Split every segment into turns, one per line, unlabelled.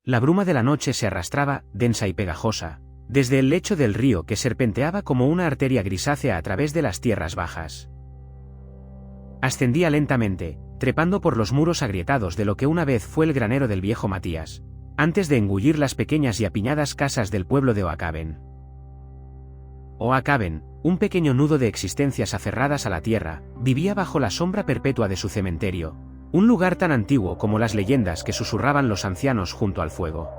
La bruma de la noche se arrastraba, densa y pegajosa, desde el lecho del río que serpenteaba como una arteria grisácea a través de las tierras bajas. Ascendía lentamente, trepando por los muros agrietados de lo que una vez fue el granero del viejo Matías, antes de engullir las pequeñas y apiñadas casas del pueblo de Oacaben. Oacaben, un pequeño nudo de existencias aferradas a la tierra, vivía bajo la sombra perpetua de su cementerio, un lugar tan antiguo como las leyendas que susurraban los ancianos junto al fuego.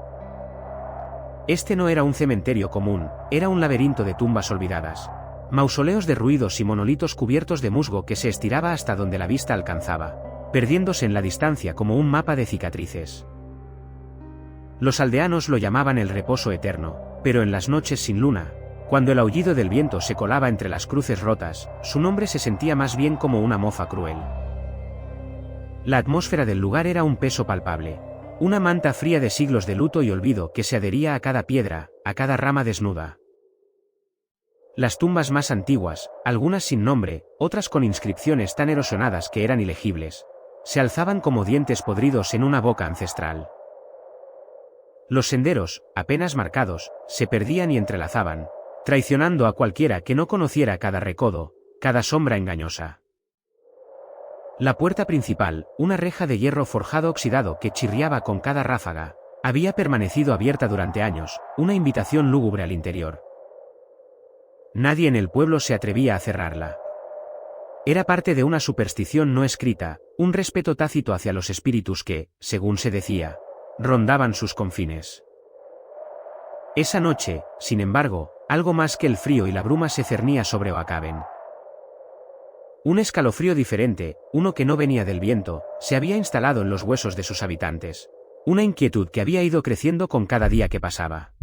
Este no era un cementerio común, era un laberinto de tumbas olvidadas, mausoleos derruidos y monolitos cubiertos de musgo que se estiraba hasta donde la vista alcanzaba, perdiéndose en la distancia como un mapa de cicatrices. Los aldeanos lo llamaban el reposo eterno, pero en las noches sin luna, cuando el aullido del viento se colaba entre las cruces rotas, su nombre se sentía más bien como una mofa cruel. La atmósfera del lugar era un peso palpable, una manta fría de siglos de luto y olvido que se adhería a cada piedra, a cada rama desnuda. Las tumbas más antiguas, algunas sin nombre, otras con inscripciones tan erosionadas que eran ilegibles, se alzaban como dientes podridos en una boca ancestral. Los senderos, apenas marcados, se perdían y entrelazaban, traicionando a cualquiera que no conociera cada recodo, cada sombra engañosa. La puerta principal, una reja de hierro forjado oxidado que chirriaba con cada ráfaga, había permanecido abierta durante años, una invitación lúgubre al interior. Nadie en el pueblo se atrevía a cerrarla. Era parte de una superstición no escrita, un respeto tácito hacia los espíritus que, según se decía, rondaban sus confines. Esa noche, sin embargo, algo más que el frío y la bruma se cernía sobre Oacaben. Un escalofrío diferente, uno que no venía del viento, se había instalado en los huesos de sus habitantes. Una inquietud que había ido creciendo con cada día que pasaba.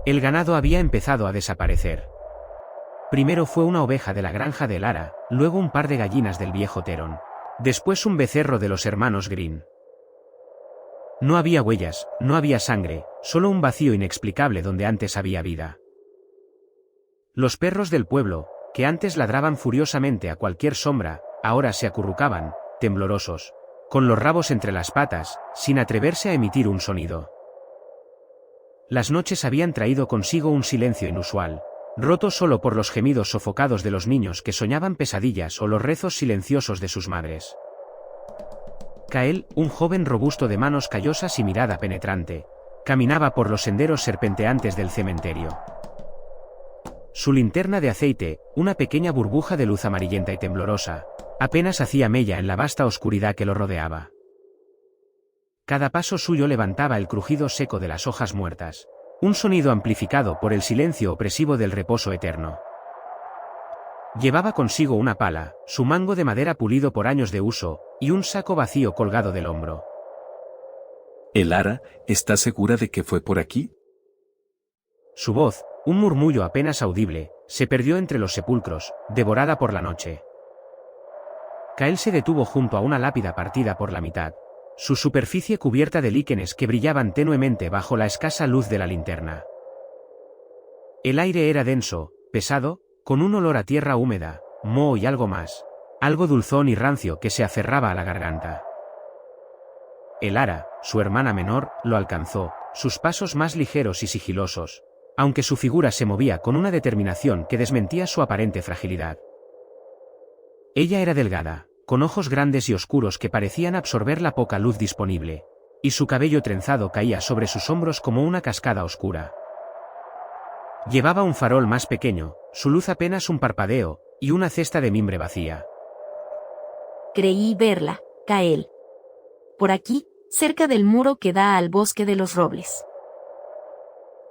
El ganado había empezado a desaparecer. Primero fue una oveja de la granja de Lara, luego un par de gallinas del viejo Teron. Después un becerro de los hermanos Green. No había huellas, no había sangre, solo un vacío inexplicable donde antes había vida. Los perros del pueblo, que antes ladraban furiosamente a cualquier sombra, ahora se acurrucaban, temblorosos, con los rabos entre las patas, sin atreverse a emitir un sonido. Las noches habían traído consigo un silencio inusual, roto solo por los gemidos sofocados de los niños que soñaban pesadillas o los rezos silenciosos de sus madres. Kael, un joven robusto de manos callosas y mirada penetrante, caminaba por los senderos serpenteantes del cementerio. Su linterna de aceite, una pequeña burbuja de luz amarillenta y temblorosa, apenas hacía mella en la vasta oscuridad que lo rodeaba. Cada paso suyo levantaba el crujido seco de las hojas muertas, un sonido amplificado por el silencio opresivo del reposo eterno. Llevaba consigo una pala, su mango de madera pulido por años de uso, y un saco vacío colgado del hombro.
Elara, ¿estás segura de que fue por aquí?
Su voz, un murmullo apenas audible, se perdió entre los sepulcros, devorada por la noche. Kael se detuvo junto a una lápida partida por la mitad, su superficie cubierta de líquenes que brillaban tenuemente bajo la escasa luz de la linterna. El aire era denso, pesado, con un olor a tierra húmeda, moho y algo más, algo dulzón y rancio que se aferraba a la garganta. Elara, su hermana menor, lo alcanzó, sus pasos más ligeros y sigilosos, aunque su figura se movía con una determinación que desmentía su aparente fragilidad. Ella era delgada, con ojos grandes y oscuros que parecían absorber la poca luz disponible, y su cabello trenzado caía sobre sus hombros como una cascada oscura. Llevaba un farol más pequeño, su luz apenas un parpadeo, y una cesta de mimbre vacía.
Creí verla, Kael. Por aquí, cerca del muro que da al bosque de los robles.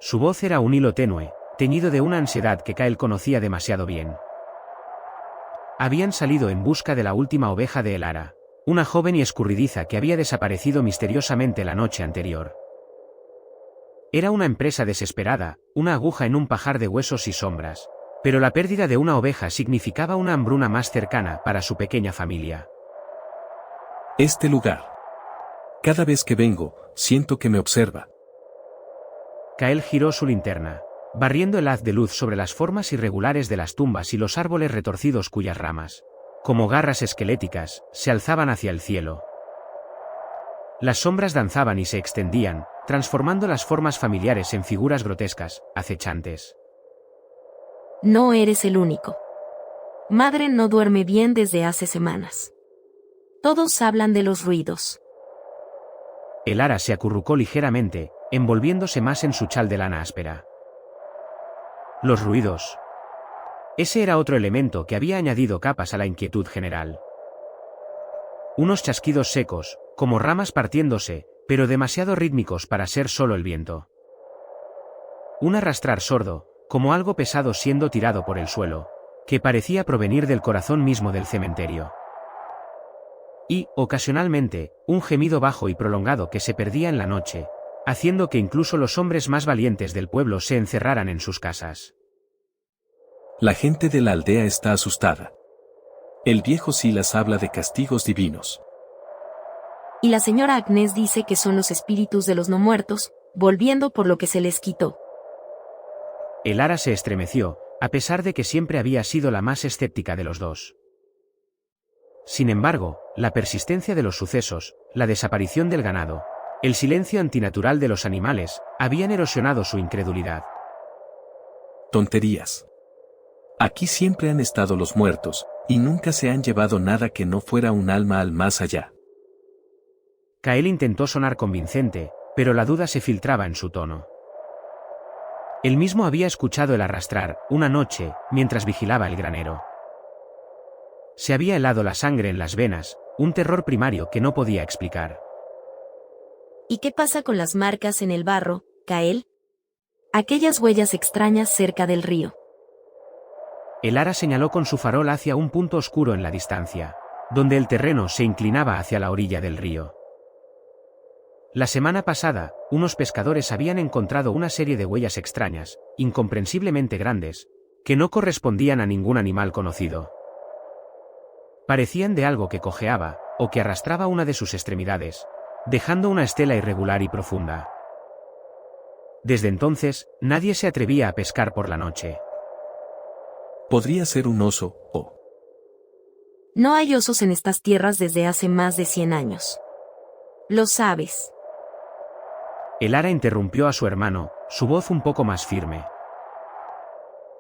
Su voz era un hilo tenue, teñido de una ansiedad que Kael conocía demasiado bien. Habían salido en busca de la última oveja de Elara, una joven y escurridiza que había desaparecido misteriosamente la noche anterior. Era una empresa desesperada, una aguja en un pajar de huesos y sombras, pero la pérdida de una oveja significaba una hambruna más cercana para su pequeña familia.
Este lugar. Cada vez que vengo, siento que me observa.
Kael giró su linterna, barriendo el haz de luz sobre las formas irregulares de las tumbas y los árboles retorcidos cuyas ramas, como garras esqueléticas, se alzaban hacia el cielo. Las sombras danzaban y se extendían, transformando las formas familiares en figuras grotescas, acechantes.
No eres el único. Madre no duerme bien desde hace semanas. Todos hablan de los ruidos.
Elara se acurrucó ligeramente, envolviéndose más en su chal de lana áspera. Los ruidos. Ese era otro elemento que había añadido capas a la inquietud general. Unos chasquidos secos, como ramas partiéndose, pero demasiado rítmicos para ser solo el viento. Un arrastrar sordo, como algo pesado siendo tirado por el suelo, que parecía provenir del corazón mismo del cementerio. Y, ocasionalmente, un gemido bajo y prolongado que se perdía en la noche, haciendo que incluso los hombres más valientes del pueblo se encerraran en sus casas.
La gente de la aldea está asustada. El viejo Silas habla de castigos divinos.
Y la señora Agnes dice que son los espíritus de los no muertos, volviendo por lo que se les quitó.
Elara se estremeció, a pesar de que siempre había sido la más escéptica de los dos. Sin embargo, la persistencia de los sucesos, la desaparición del ganado, el silencio antinatural de los animales, habían erosionado su incredulidad.
Tonterías. Aquí siempre han estado los muertos, y nunca se han llevado nada que no fuera un alma al más allá.
Kael intentó sonar convincente, pero la duda se filtraba en su tono. Él mismo había escuchado el arrastrar, una noche, mientras vigilaba el granero. Se había helado la sangre en las venas, un terror primario que no podía explicar.
¿Y qué pasa con las marcas en el barro, Kael? Aquellas huellas extrañas cerca del río.
Elara señaló con su farol hacia un punto oscuro en la distancia, donde el terreno se inclinaba hacia la orilla del río. La semana pasada, unos pescadores habían encontrado una serie de huellas extrañas, incomprensiblemente grandes, que no correspondían a ningún animal conocido. Parecían de algo que cojeaba, o que arrastraba una de sus extremidades, dejando una estela irregular y profunda. Desde entonces, nadie se atrevía a pescar por la noche.
Podría ser un oso, o...
No hay osos en estas tierras desde hace más de 100 años. Lo sabes.
Elara interrumpió a su hermano, su voz un poco más firme.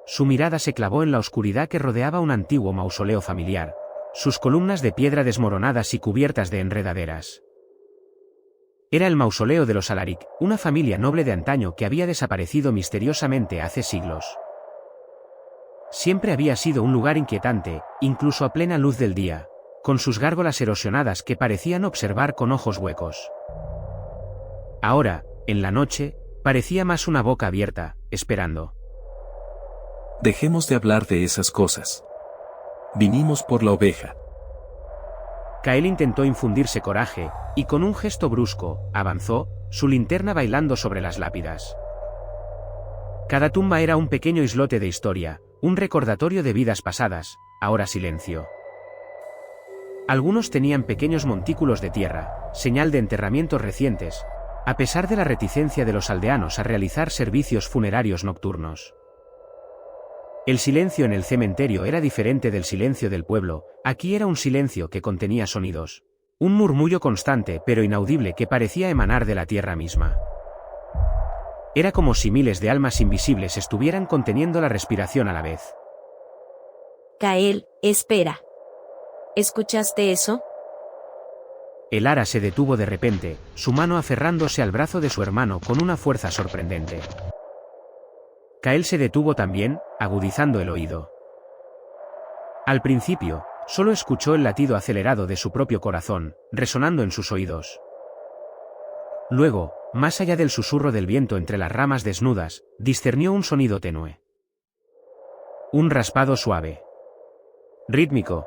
Su mirada se clavó en la oscuridad que rodeaba un antiguo mausoleo familiar, sus columnas de piedra desmoronadas y cubiertas de enredaderas. Era el mausoleo de los Alaric, una familia noble de antaño que había desaparecido misteriosamente hace siglos. Siempre había sido un lugar inquietante, incluso a plena luz del día, con sus gárgolas erosionadas que parecían observar con ojos huecos. Ahora, en la noche, parecía más una boca abierta, esperando.
Dejemos de hablar de esas cosas. Vinimos por la oveja.
Kael intentó infundirse coraje, y con un gesto brusco, avanzó, su linterna bailando sobre las lápidas. Cada tumba era un pequeño islote de historia, un recordatorio de vidas pasadas, ahora silencio. Algunos tenían pequeños montículos de tierra, señal de enterramientos recientes, a pesar de la reticencia de los aldeanos a realizar servicios funerarios nocturnos. El silencio en el cementerio era diferente del silencio del pueblo, aquí era un silencio que contenía sonidos. Un murmullo constante pero inaudible que parecía emanar de la tierra misma. Era como si miles de almas invisibles estuvieran conteniendo la respiración a la vez.
Kael, espera. ¿Escuchaste eso?
Elara se detuvo de repente, su mano aferrándose al brazo de su hermano con una fuerza sorprendente. Kael se detuvo también, agudizando el oído. Al principio, solo escuchó el latido acelerado de su propio corazón, resonando en sus oídos. Luego, más allá del susurro del viento entre las ramas desnudas, discernió un sonido tenue. Un raspado suave. Rítmico.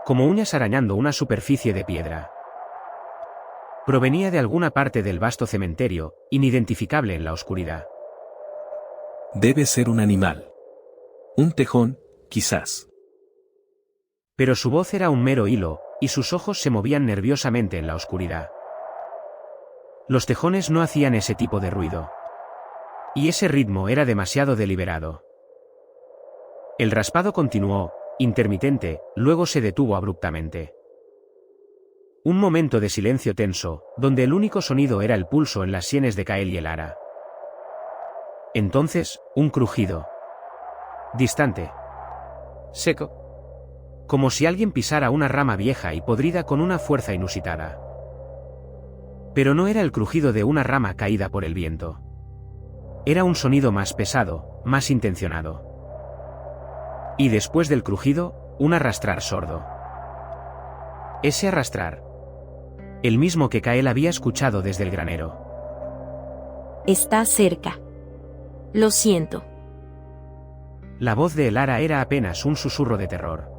Como uñas arañando una superficie de piedra. Provenía de alguna parte del vasto cementerio, inidentificable en la oscuridad.
Debe ser un animal. Un tejón, quizás.
Pero su voz era un mero hilo, y sus ojos se movían nerviosamente en la oscuridad. Los tejones no hacían ese tipo de ruido. Y ese ritmo era demasiado deliberado. El raspado continuó, intermitente, luego se detuvo abruptamente. Un momento de silencio tenso, donde el único sonido era el pulso en las sienes de Kael y Elara. Entonces, un crujido. Distante. Seco. Como si alguien pisara una rama vieja y podrida con una fuerza inusitada. Pero no era el crujido de una rama caída por el viento. Era un sonido más pesado, más intencionado. Y después del crujido, un arrastrar sordo. Ese arrastrar. El mismo que Kael había escuchado desde el granero.
Está cerca. Lo siento.
La voz de Elara era apenas un susurro de terror.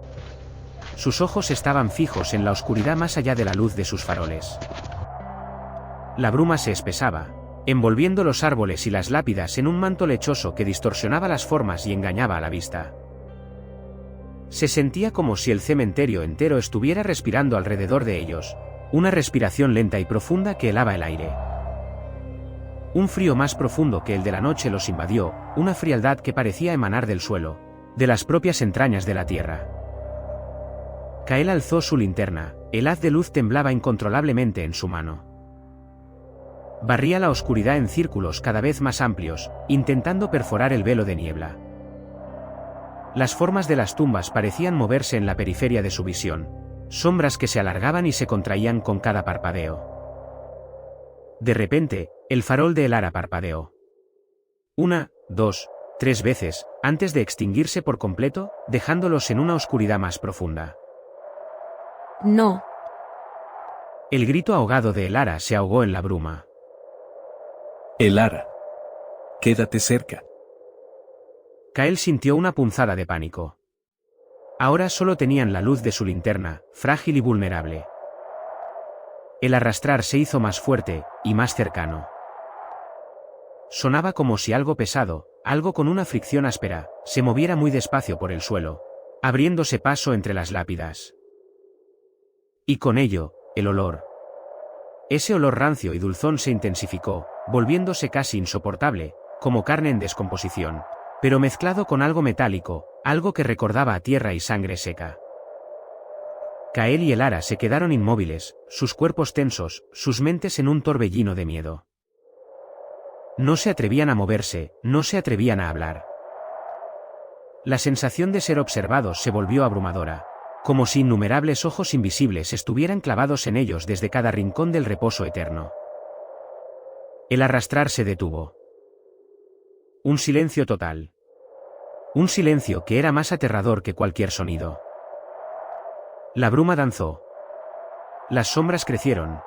Sus ojos estaban fijos en la oscuridad más allá de la luz de sus faroles. La bruma se espesaba, envolviendo los árboles y las lápidas en un manto lechoso que distorsionaba las formas y engañaba a la vista. Se sentía como si el cementerio entero estuviera respirando alrededor de ellos, una respiración lenta y profunda que helaba el aire. Un frío más profundo que el de la noche los invadió, una frialdad que parecía emanar del suelo, de las propias entrañas de la tierra. Kael alzó su linterna, el haz de luz temblaba incontrolablemente en su mano. Barría la oscuridad en círculos cada vez más amplios, intentando perforar el velo de niebla. Las formas de las tumbas parecían moverse en la periferia de su visión, sombras que se alargaban y se contraían con cada parpadeo. De repente, el farol de Elara parpadeó. 1, 2, 3 veces, antes de extinguirse por completo, dejándolos en una oscuridad más profunda.
No.
El grito ahogado de Elara se ahogó en la bruma.
Elara. Quédate cerca.
Kael sintió una punzada de pánico. Ahora solo tenían la luz de su linterna, frágil y vulnerable. El arrastrar se hizo más fuerte, y más cercano. Sonaba como si algo pesado, algo con una fricción áspera, se moviera muy despacio por el suelo, abriéndose paso entre las lápidas. Y con ello, el olor. Ese olor rancio y dulzón se intensificó, volviéndose casi insoportable, como carne en descomposición, pero mezclado con algo metálico, algo que recordaba a tierra y sangre seca. Kael y Elara se quedaron inmóviles, sus cuerpos tensos, sus mentes en un torbellino de miedo. No se atrevían a moverse, no se atrevían a hablar. La sensación de ser observados se volvió abrumadora, como si innumerables ojos invisibles estuvieran clavados en ellos desde cada rincón del reposo eterno. El arrastrar se detuvo. Un silencio total. Un silencio que era más aterrador que cualquier sonido. La bruma danzó. Las sombras crecieron.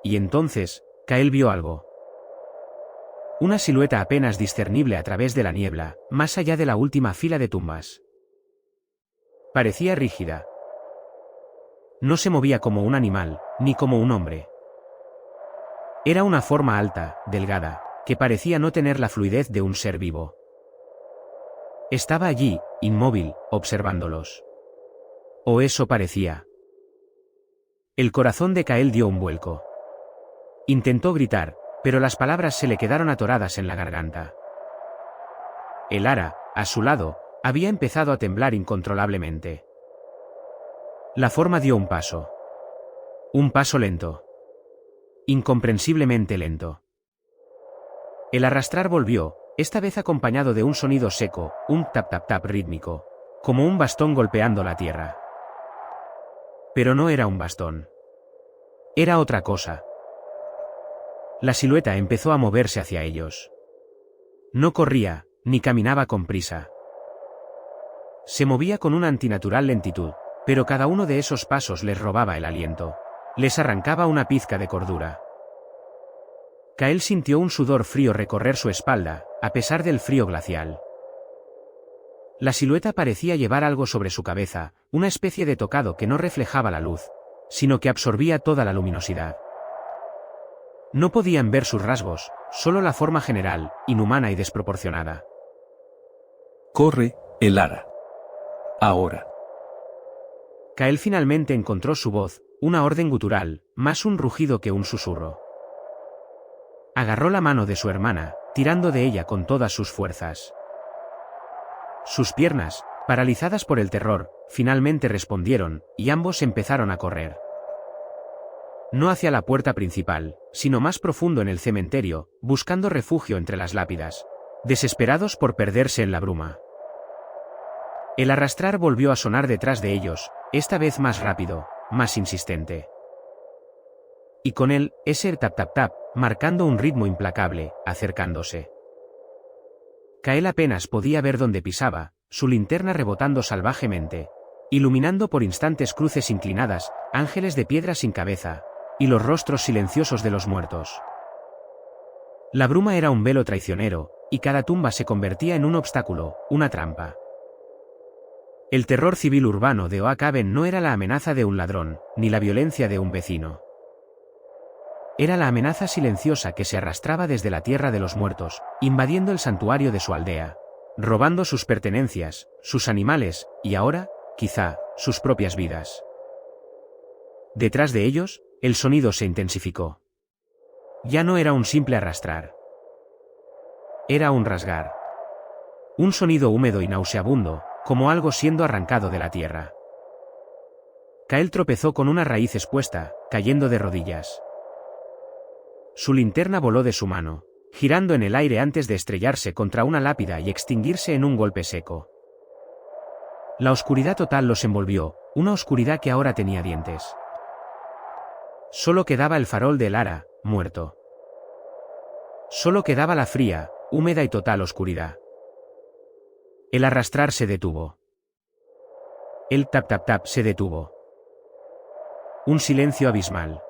Y entonces, Kael vio algo. Una silueta apenas discernible a través de la niebla, más allá de la última fila de tumbas. Parecía rígida. No se movía como un animal, ni como un hombre. Era una forma alta, delgada, que parecía no tener la fluidez de un ser vivo. Estaba allí, inmóvil, observándolos. O eso parecía. El corazón de Kael dio un vuelco. Intentó gritar, pero las palabras se le quedaron atoradas en la garganta. Elara, a su lado, había empezado a temblar incontrolablemente. La forma dio un paso. Un paso lento. Incomprensiblemente lento. El arrastrar volvió, esta vez acompañado de un sonido seco, un tap-tap-tap rítmico, como un bastón golpeando la tierra. Pero no era un bastón. Era otra cosa. La silueta empezó a moverse hacia ellos. No corría, ni caminaba con prisa. Se movía con una antinatural lentitud, pero cada uno de esos pasos les robaba el aliento. Les arrancaba una pizca de cordura. Kael sintió un sudor frío recorrer su espalda, a pesar del frío glacial. La silueta parecía llevar algo sobre su cabeza, una especie de tocado que no reflejaba la luz, sino que absorbía toda la luminosidad. No podían ver sus rasgos, solo la forma general, inhumana y desproporcionada.
Corre, Elara. Ahora.
Kael finalmente encontró su voz, una orden gutural, más un rugido que un susurro. Agarró la mano de su hermana, tirando de ella con todas sus fuerzas. Sus piernas, paralizadas por el terror, finalmente respondieron, y ambos empezaron a correr. No hacia la puerta principal, sino más profundo en el cementerio, buscando refugio entre las lápidas, desesperados por perderse en la bruma. El arrastrar volvió a sonar detrás de ellos, esta vez más rápido, más insistente. Y con él, ese tap-tap-tap, marcando un ritmo implacable, acercándose. Kael apenas podía ver dónde pisaba, su linterna rebotando salvajemente, iluminando por instantes cruces inclinadas, ángeles de piedra sin cabeza, y los rostros silenciosos de los muertos. La bruma era un velo traicionero, y cada tumba se convertía en un obstáculo, una trampa. El terror civil urbano de Oak Haven no era la amenaza de un ladrón, ni la violencia de un vecino. Era la amenaza silenciosa que se arrastraba desde la tierra de los muertos, invadiendo el santuario de su aldea, robando sus pertenencias, sus animales, y ahora, quizá, sus propias vidas. Detrás de ellos, el sonido se intensificó. Ya no era un simple arrastrar. Era un rasgar. Un sonido húmedo y nauseabundo, como algo siendo arrancado de la tierra. Kael tropezó con una raíz expuesta, cayendo de rodillas. Su linterna voló de su mano, girando en el aire antes de estrellarse contra una lápida y extinguirse en un golpe seco. La oscuridad total los envolvió, una oscuridad que ahora tenía dientes. Solo quedaba el farol de Lara, muerto. Solo quedaba la fría, húmeda y total oscuridad. El arrastrar se detuvo. El tap-tap-tap se detuvo. Un silencio abismal.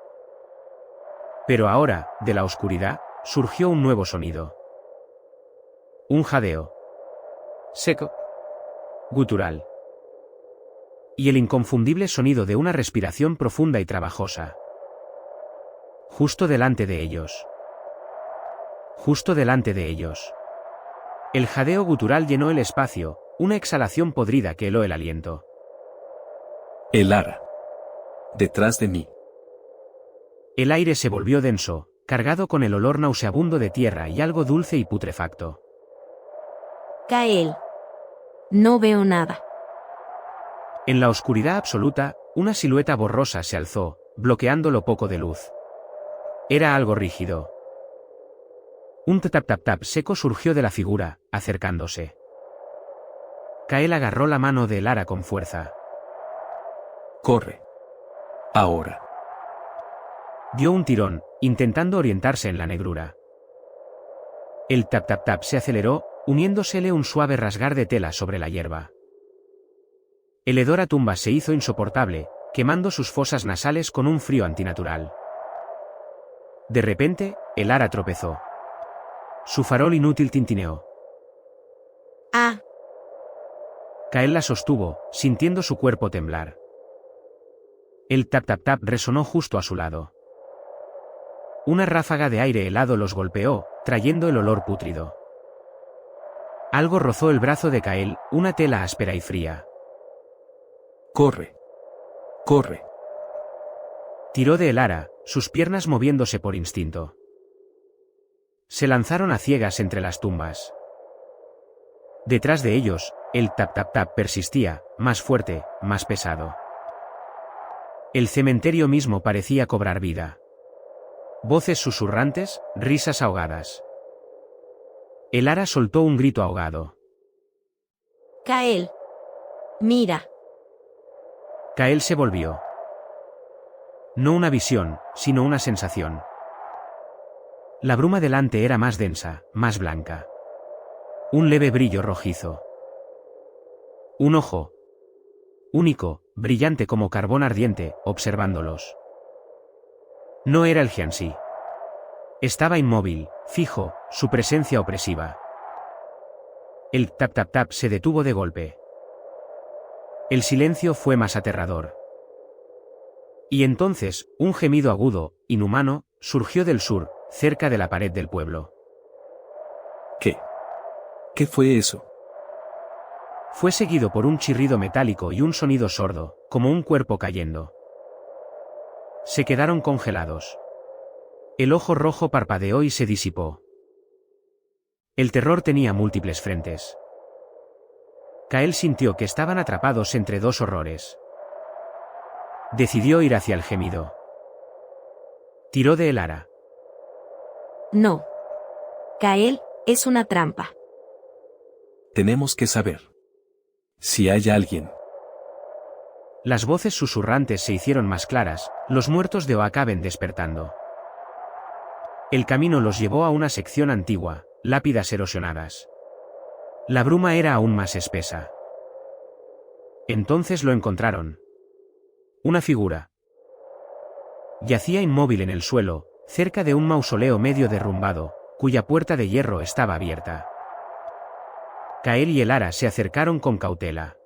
Pero ahora, de la oscuridad, surgió un nuevo sonido. Un jadeo. Seco. Gutural. Y el inconfundible sonido de una respiración profunda y trabajosa. Justo delante de ellos. Justo delante de ellos. El jadeo gutural llenó el espacio, una exhalación podrida que heló el aliento.
Elara. Detrás de mí.
El aire se volvió denso, cargado con el olor nauseabundo de tierra y algo dulce y putrefacto.
Kael. No veo nada.
En la oscuridad absoluta, una silueta borrosa se alzó, bloqueando lo poco de luz. Era algo rígido. Un tap-tap-tap seco surgió de la figura, acercándose. Kael agarró la mano de Lara con fuerza.
Corre. Ahora.
Dio un tirón, intentando orientarse en la negrura. El tap-tap-tap se aceleró, uniéndosele un suave rasgar de tela sobre la hierba. El hedor a tumba se hizo insoportable, quemando sus fosas nasales con un frío antinatural. De repente, el Lara tropezó. Su farol inútil tintineó.
Ah.
Kael la sostuvo, sintiendo su cuerpo temblar. El tap-tap-tap resonó justo a su lado. Una ráfaga de aire helado los golpeó, trayendo el olor pútrido. Algo rozó el brazo de Kael, una tela áspera y fría.
Corre. Corre.
Tiró de Lara, sus piernas moviéndose por instinto. Se lanzaron a ciegas entre las tumbas. Detrás de ellos, el tap-tap-tap persistía, más fuerte, más pesado. El cementerio mismo parecía cobrar vida. Voces susurrantes, risas ahogadas. El Lara soltó un grito ahogado.
Kael. Mira.
Kael se volvió. No una visión, sino una sensación. La bruma delante era más densa, más blanca. Un leve brillo rojizo. Un ojo. Único, brillante como carbón ardiente, observándolos. No era el Jiansí. Estaba inmóvil, fijo, su presencia opresiva. El tap-tap-tap se detuvo de golpe. El silencio fue más aterrador. Y entonces, un gemido agudo, inhumano, surgió del sur, cerca de la pared del pueblo.
¿Qué? ¿Qué fue eso?
Fue seguido por un chirrido metálico y un sonido sordo, como un cuerpo cayendo. Se quedaron congelados. El ojo rojo parpadeó y se disipó. El terror tenía múltiples frentes. Kael sintió que estaban atrapados entre dos horrores. Decidió ir hacia el gemido. Tiró de Elara.
No. Kael, es una trampa.
Tenemos que saber. Si hay alguien.
Las voces susurrantes se hicieron más claras, los muertos de Oakaben despertando. El camino los llevó a una sección antigua, lápidas erosionadas. La bruma era aún más espesa. Entonces lo encontraron. Una figura. Yacía inmóvil en el suelo, cerca de un mausoleo medio derrumbado, cuya puerta de hierro estaba abierta. Kael y Elara se acercaron con cautela.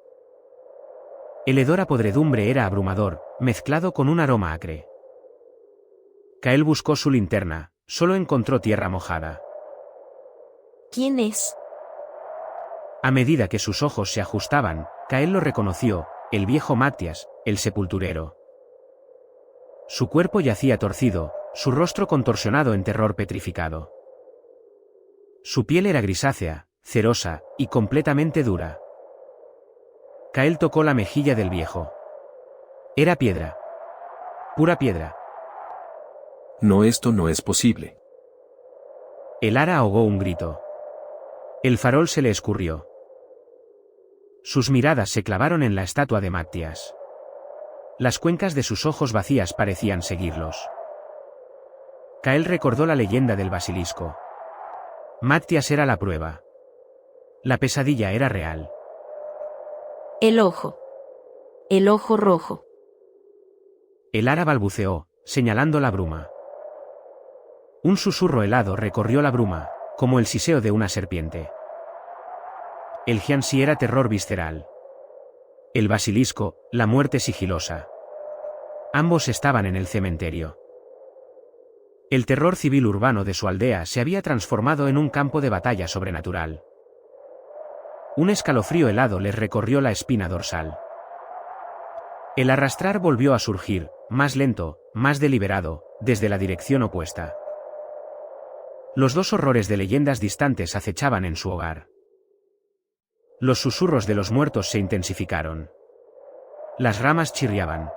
El hedor a podredumbre era abrumador, mezclado con un aroma acre. Kael buscó su linterna, solo encontró tierra mojada.
¿Quién es?
A medida que sus ojos se ajustaban, Kael lo reconoció, el viejo Mattias, el sepulturero. Su cuerpo yacía torcido, su rostro contorsionado en terror petrificado. Su piel era grisácea, cerosa, y completamente dura. Kael tocó la mejilla del viejo. Era piedra. Pura piedra.
No, esto no es posible.
Elara ahogó un grito. El farol se le escurrió. Sus miradas se clavaron en la estatua de Mattias. Las cuencas de sus ojos vacías parecían seguirlos. Kael recordó la leyenda del basilisco. Mattias era la prueba. La pesadilla era real.
El ojo. El ojo rojo.
Elara balbuceó, señalando la bruma. Un susurro helado recorrió la bruma, como el siseo de una serpiente. El Giansi era terror visceral. El basilisco, la muerte sigilosa. Ambos estaban en el cementerio. El terror civil urbano de su aldea se había transformado en un campo de batalla sobrenatural. Un escalofrío helado les recorrió la espina dorsal. El arrastrar volvió a surgir, más lento, más deliberado, desde la dirección opuesta. Los dos horrores de leyendas distantes acechaban en su hogar. Los susurros de los muertos se intensificaron. Las ramas chirriaban.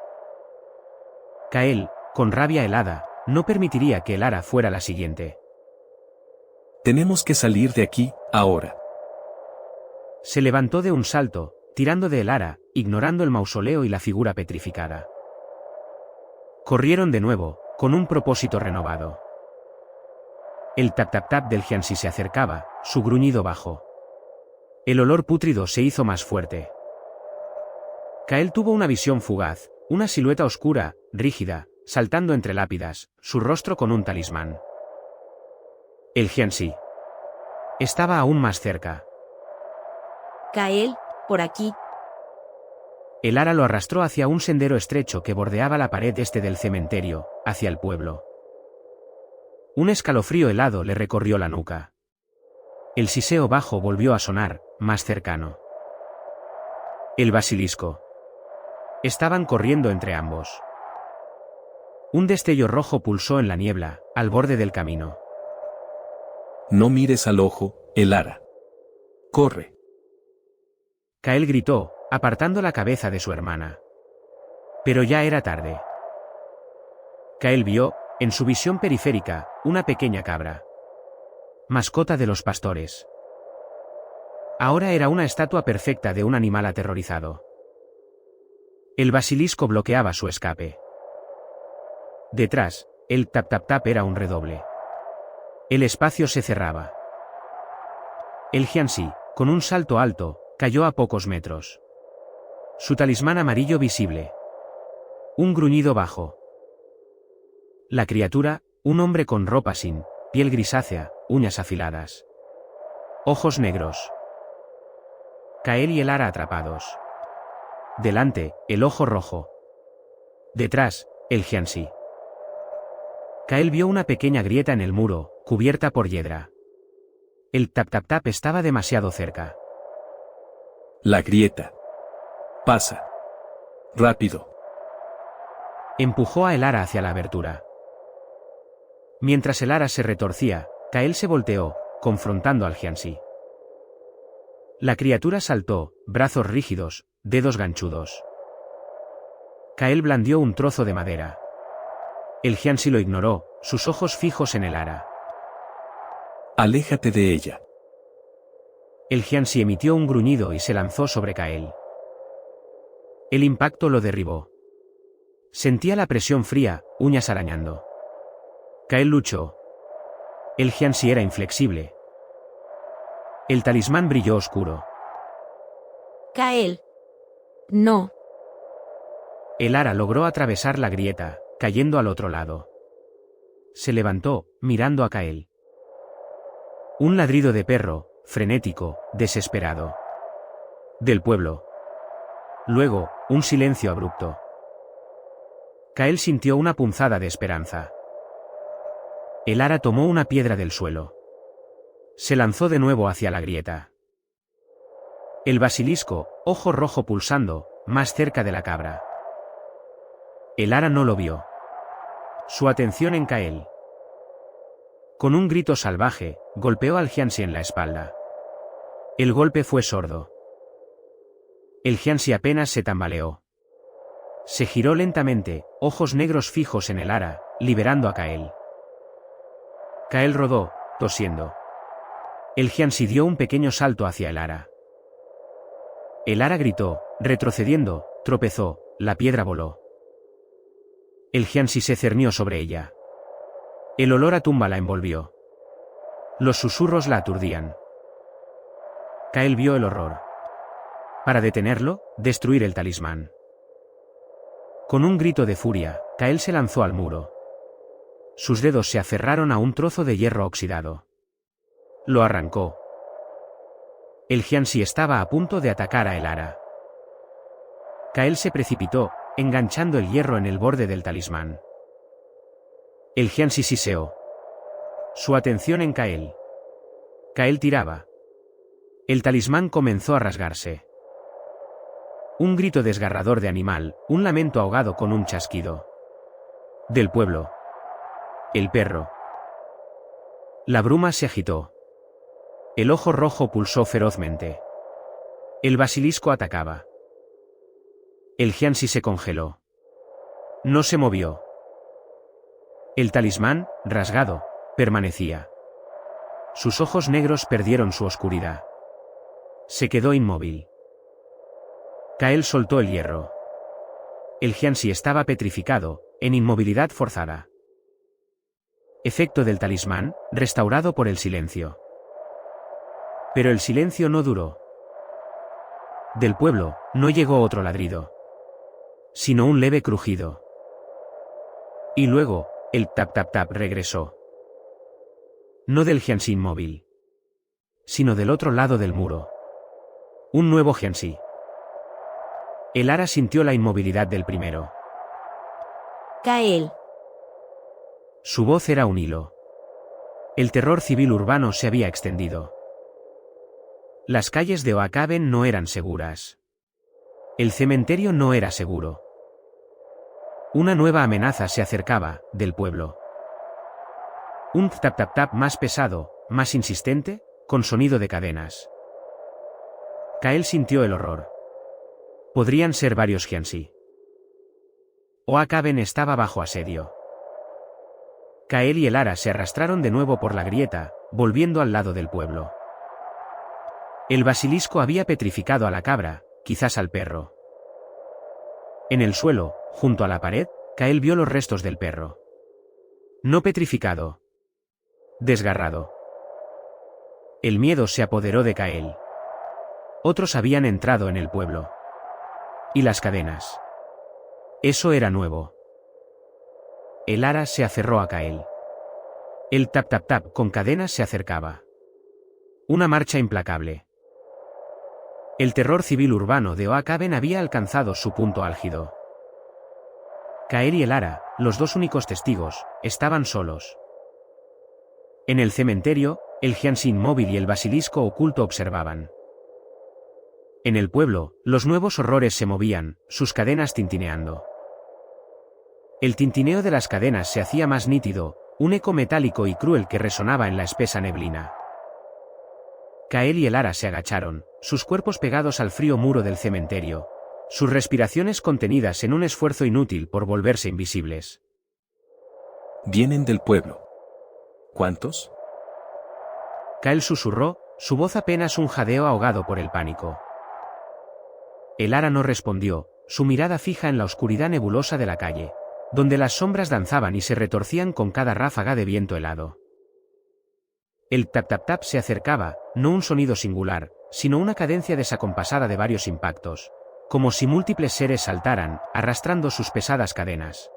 Kael, con rabia helada, no permitiría que Elara fuera la siguiente.
Tenemos que salir de aquí, ahora.
Se levantó de un salto, tirando de Elara, ignorando el mausoleo y la figura petrificada. Corrieron de nuevo, con un propósito renovado. El tap-tap-tap del Giansi se acercaba, su gruñido bajo. El olor pútrido se hizo más fuerte. Kael tuvo una visión fugaz, una silueta oscura, rígida, saltando entre lápidas, su rostro con un talismán. El Giansi. Estaba aún más cerca.
Kael, por aquí.
Elara lo arrastró hacia un sendero estrecho que bordeaba la pared este del cementerio, hacia el pueblo. Un escalofrío helado le recorrió la nuca. El siseo bajo volvió a sonar, más cercano. El basilisco. Estaban corriendo entre ambos. Un destello rojo pulsó en la niebla, al borde del camino.
No mires al ojo, Elara. Corre.
Kael gritó, apartando la cabeza de su hermana. Pero ya era tarde. Kael vio, en su visión periférica, una pequeña cabra. Mascota de los pastores. Ahora era una estatua perfecta de un animal aterrorizado. El basilisco bloqueaba su escape. Detrás, el tap-tap-tap era un redoble. El espacio se cerraba. El Giansi, con un salto alto, cayó a pocos metros. Su talismán amarillo visible. Un gruñido bajo. La criatura, un hombre con ropa sin, piel grisácea, uñas afiladas. Ojos negros. Kael y Elara atrapados. Delante, el ojo rojo. Detrás, el Giansi. Kael vio una pequeña grieta en el muro, cubierta por hiedra. El tap-tap-tap estaba demasiado cerca.
La grieta. Pasa. Rápido.
Empujó a Elara hacia la abertura. Mientras Elara se retorcía, Kael se volteó, confrontando al Giansi. La criatura saltó, brazos rígidos, dedos ganchudos. Kael blandió un trozo de madera. El Jianxi lo ignoró, sus ojos fijos en el ara.
Aléjate de ella.
El Jianxi emitió un gruñido y se lanzó sobre Kael. El impacto lo derribó. Sentía la presión fría, uñas arañando. Kael luchó. El Jianxi era inflexible. El talismán brilló oscuro.
Kael. No.
El ara logró atravesar la grieta, cayendo al otro lado. Se levantó, mirando a Kael. Un ladrido de perro, frenético, desesperado. Del pueblo. Luego, un silencio abrupto. Kael sintió una punzada de esperanza. El ara tomó una piedra del suelo. Se lanzó de nuevo hacia la grieta. El basilisco, ojo rojo pulsando, más cerca de la cabra. El ara no lo vio. Su atención en Kael. Con un grito salvaje, golpeó al Jianxi en la espalda. El golpe fue sordo. El Jianxi apenas se tambaleó. Se giró lentamente, ojos negros fijos en el ara, liberando a Kael. Kael rodó, tosiendo. El Jianxi dio un pequeño salto hacia el ara. El ara gritó, retrocediendo, tropezó, la piedra voló. El Jianxi se cernió sobre ella. El olor a tumba la envolvió. Los susurros la aturdían. Kael vio el horror. Para detenerlo, destruir el talismán. Con un grito de furia, Kael se lanzó al muro. Sus dedos se aferraron a un trozo de hierro oxidado. Lo arrancó. El Jianxi estaba a punto de atacar a el ara. Kael se precipitó, enganchando el hierro en el borde del talismán. El Jianxi siseó. Su atención en Kael. Kael tiraba. El talismán comenzó a rasgarse. Un grito desgarrador de animal, un lamento ahogado con un chasquido. Del pueblo. El perro. La bruma se agitó. El ojo rojo pulsó ferozmente. El basilisco atacaba. El Jianxi se congeló. No se movió. El talismán, rasgado, permanecía. Sus ojos negros perdieron su oscuridad. Se quedó inmóvil. Kael soltó el hierro. El Jianxi estaba petrificado, en inmovilidad forzada. Efecto del talismán, restaurado por el silencio. Pero el silencio no duró. Del pueblo, no llegó otro ladrido. Sino un leve crujido. Y luego, el tap-tap-tap regresó. No del Jianxi inmóvil. Sino del otro lado del muro. Un nuevo Jianxi. El ara sintió la inmovilidad del primero.
Kael.
Su voz era un hilo. El terror civil urbano se había extendido. Las calles de Oakaben no eran seguras. El cementerio no era seguro. Una nueva amenaza se acercaba, del pueblo. Un tap-tap-tap más pesado, más insistente, con sonido de cadenas. Kael sintió el horror. Podrían ser varios Jianxi. Oakaben estaba bajo asedio. Kael y el ara se arrastraron de nuevo por la grieta, volviendo al lado del pueblo. El basilisco había petrificado a la cabra, quizás al perro. En el suelo, junto a la pared, Kael vio los restos del perro. No petrificado. Desgarrado. El miedo se apoderó de Kael. Otros habían entrado en el pueblo. Y las cadenas. Eso era nuevo. El ara se aferró a Kael. El tap-tap-tap con cadenas se acercaba. Una marcha implacable. El terror civil urbano de Oakaben había alcanzado su punto álgido. Kael y el ara, los dos únicos testigos, estaban solos. En el cementerio, el Jianxi inmóvil y el basilisco oculto observaban. En el pueblo, los nuevos horrores se movían, sus cadenas tintineando. El tintineo de las cadenas se hacía más nítido, un eco metálico y cruel que resonaba en la espesa neblina. Kael y el ara se agacharon, sus cuerpos pegados al frío muro del cementerio, sus respiraciones contenidas en un esfuerzo inútil por volverse invisibles.
Vienen del pueblo. ¿Cuántos?
Kael susurró, su voz apenas un jadeo ahogado por el pánico. El ara no respondió, su mirada fija en la oscuridad nebulosa de la calle, donde las sombras danzaban y se retorcían con cada ráfaga de viento helado. El tap-tap-tap se acercaba, no un sonido singular, sino una cadencia desacompasada de varios impactos, como si múltiples seres saltaran, arrastrando sus pesadas cadenas.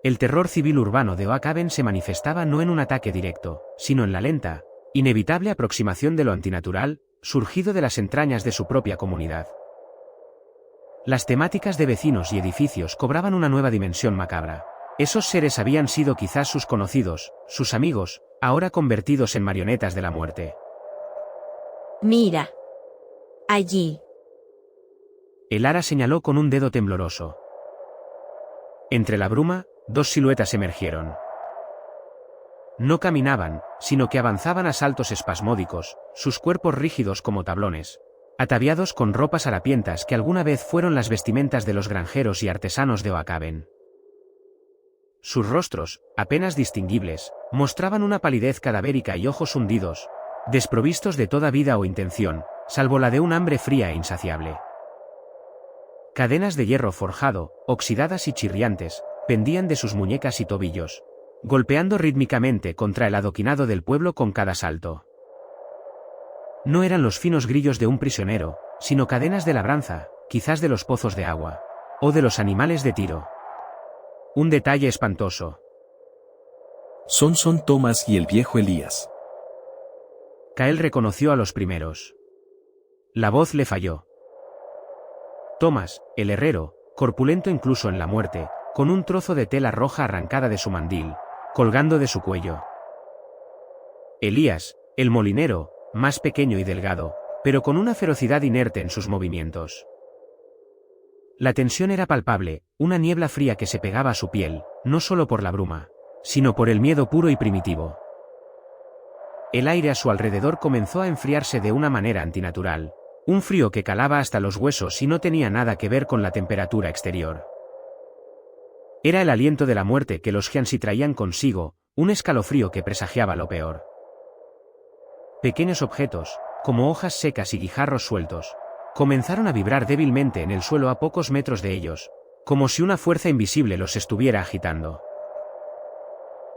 El terror civil urbano de Oakhaven se manifestaba no en un ataque directo, sino en la lenta, inevitable aproximación de lo antinatural, surgido de las entrañas de su propia comunidad. Las temáticas de vecinos y edificios cobraban una nueva dimensión macabra. Esos seres habían sido quizás sus conocidos, sus amigos, ahora convertidos en marionetas de la muerte.
Mira. Allí.
El ara señaló con un dedo tembloroso. Entre la bruma, dos siluetas emergieron. No caminaban, sino que avanzaban a saltos espasmódicos, sus cuerpos rígidos como tablones, ataviados con ropas harapientas que alguna vez fueron las vestimentas de los granjeros y artesanos de Oakhaven. Sus rostros, apenas distinguibles, mostraban una palidez cadavérica y ojos hundidos, desprovistos de toda vida o intención, salvo la de un hambre fría e insaciable. Cadenas de hierro forjado, oxidadas y chirriantes, pendían de sus muñecas y tobillos, golpeando rítmicamente contra el adoquinado del pueblo con cada salto. No eran los finos grillos de un prisionero, sino cadenas de labranza, quizás de los pozos de agua, o de los animales de tiro. Un detalle espantoso.
Son Thomas y el viejo Elías.
Kael reconoció a los primeros. La voz le falló. Thomas, el herrero, corpulento incluso en la muerte, con un trozo de tela roja arrancada de su mandil, colgando de su cuello. Elías, el molinero, más pequeño y delgado, pero con una ferocidad inerte en sus movimientos. La tensión era palpable, una niebla fría que se pegaba a su piel, no solo por la bruma, sino por el miedo puro y primitivo. El aire a su alrededor comenzó a enfriarse de una manera antinatural, un frío que calaba hasta los huesos y no tenía nada que ver con la temperatura exterior. Era el aliento de la muerte que los Giansi traían consigo, un escalofrío que presagiaba lo peor. Pequeños objetos, como hojas secas y guijarros sueltos, comenzaron a vibrar débilmente en el suelo a pocos metros de ellos, como si una fuerza invisible los estuviera agitando.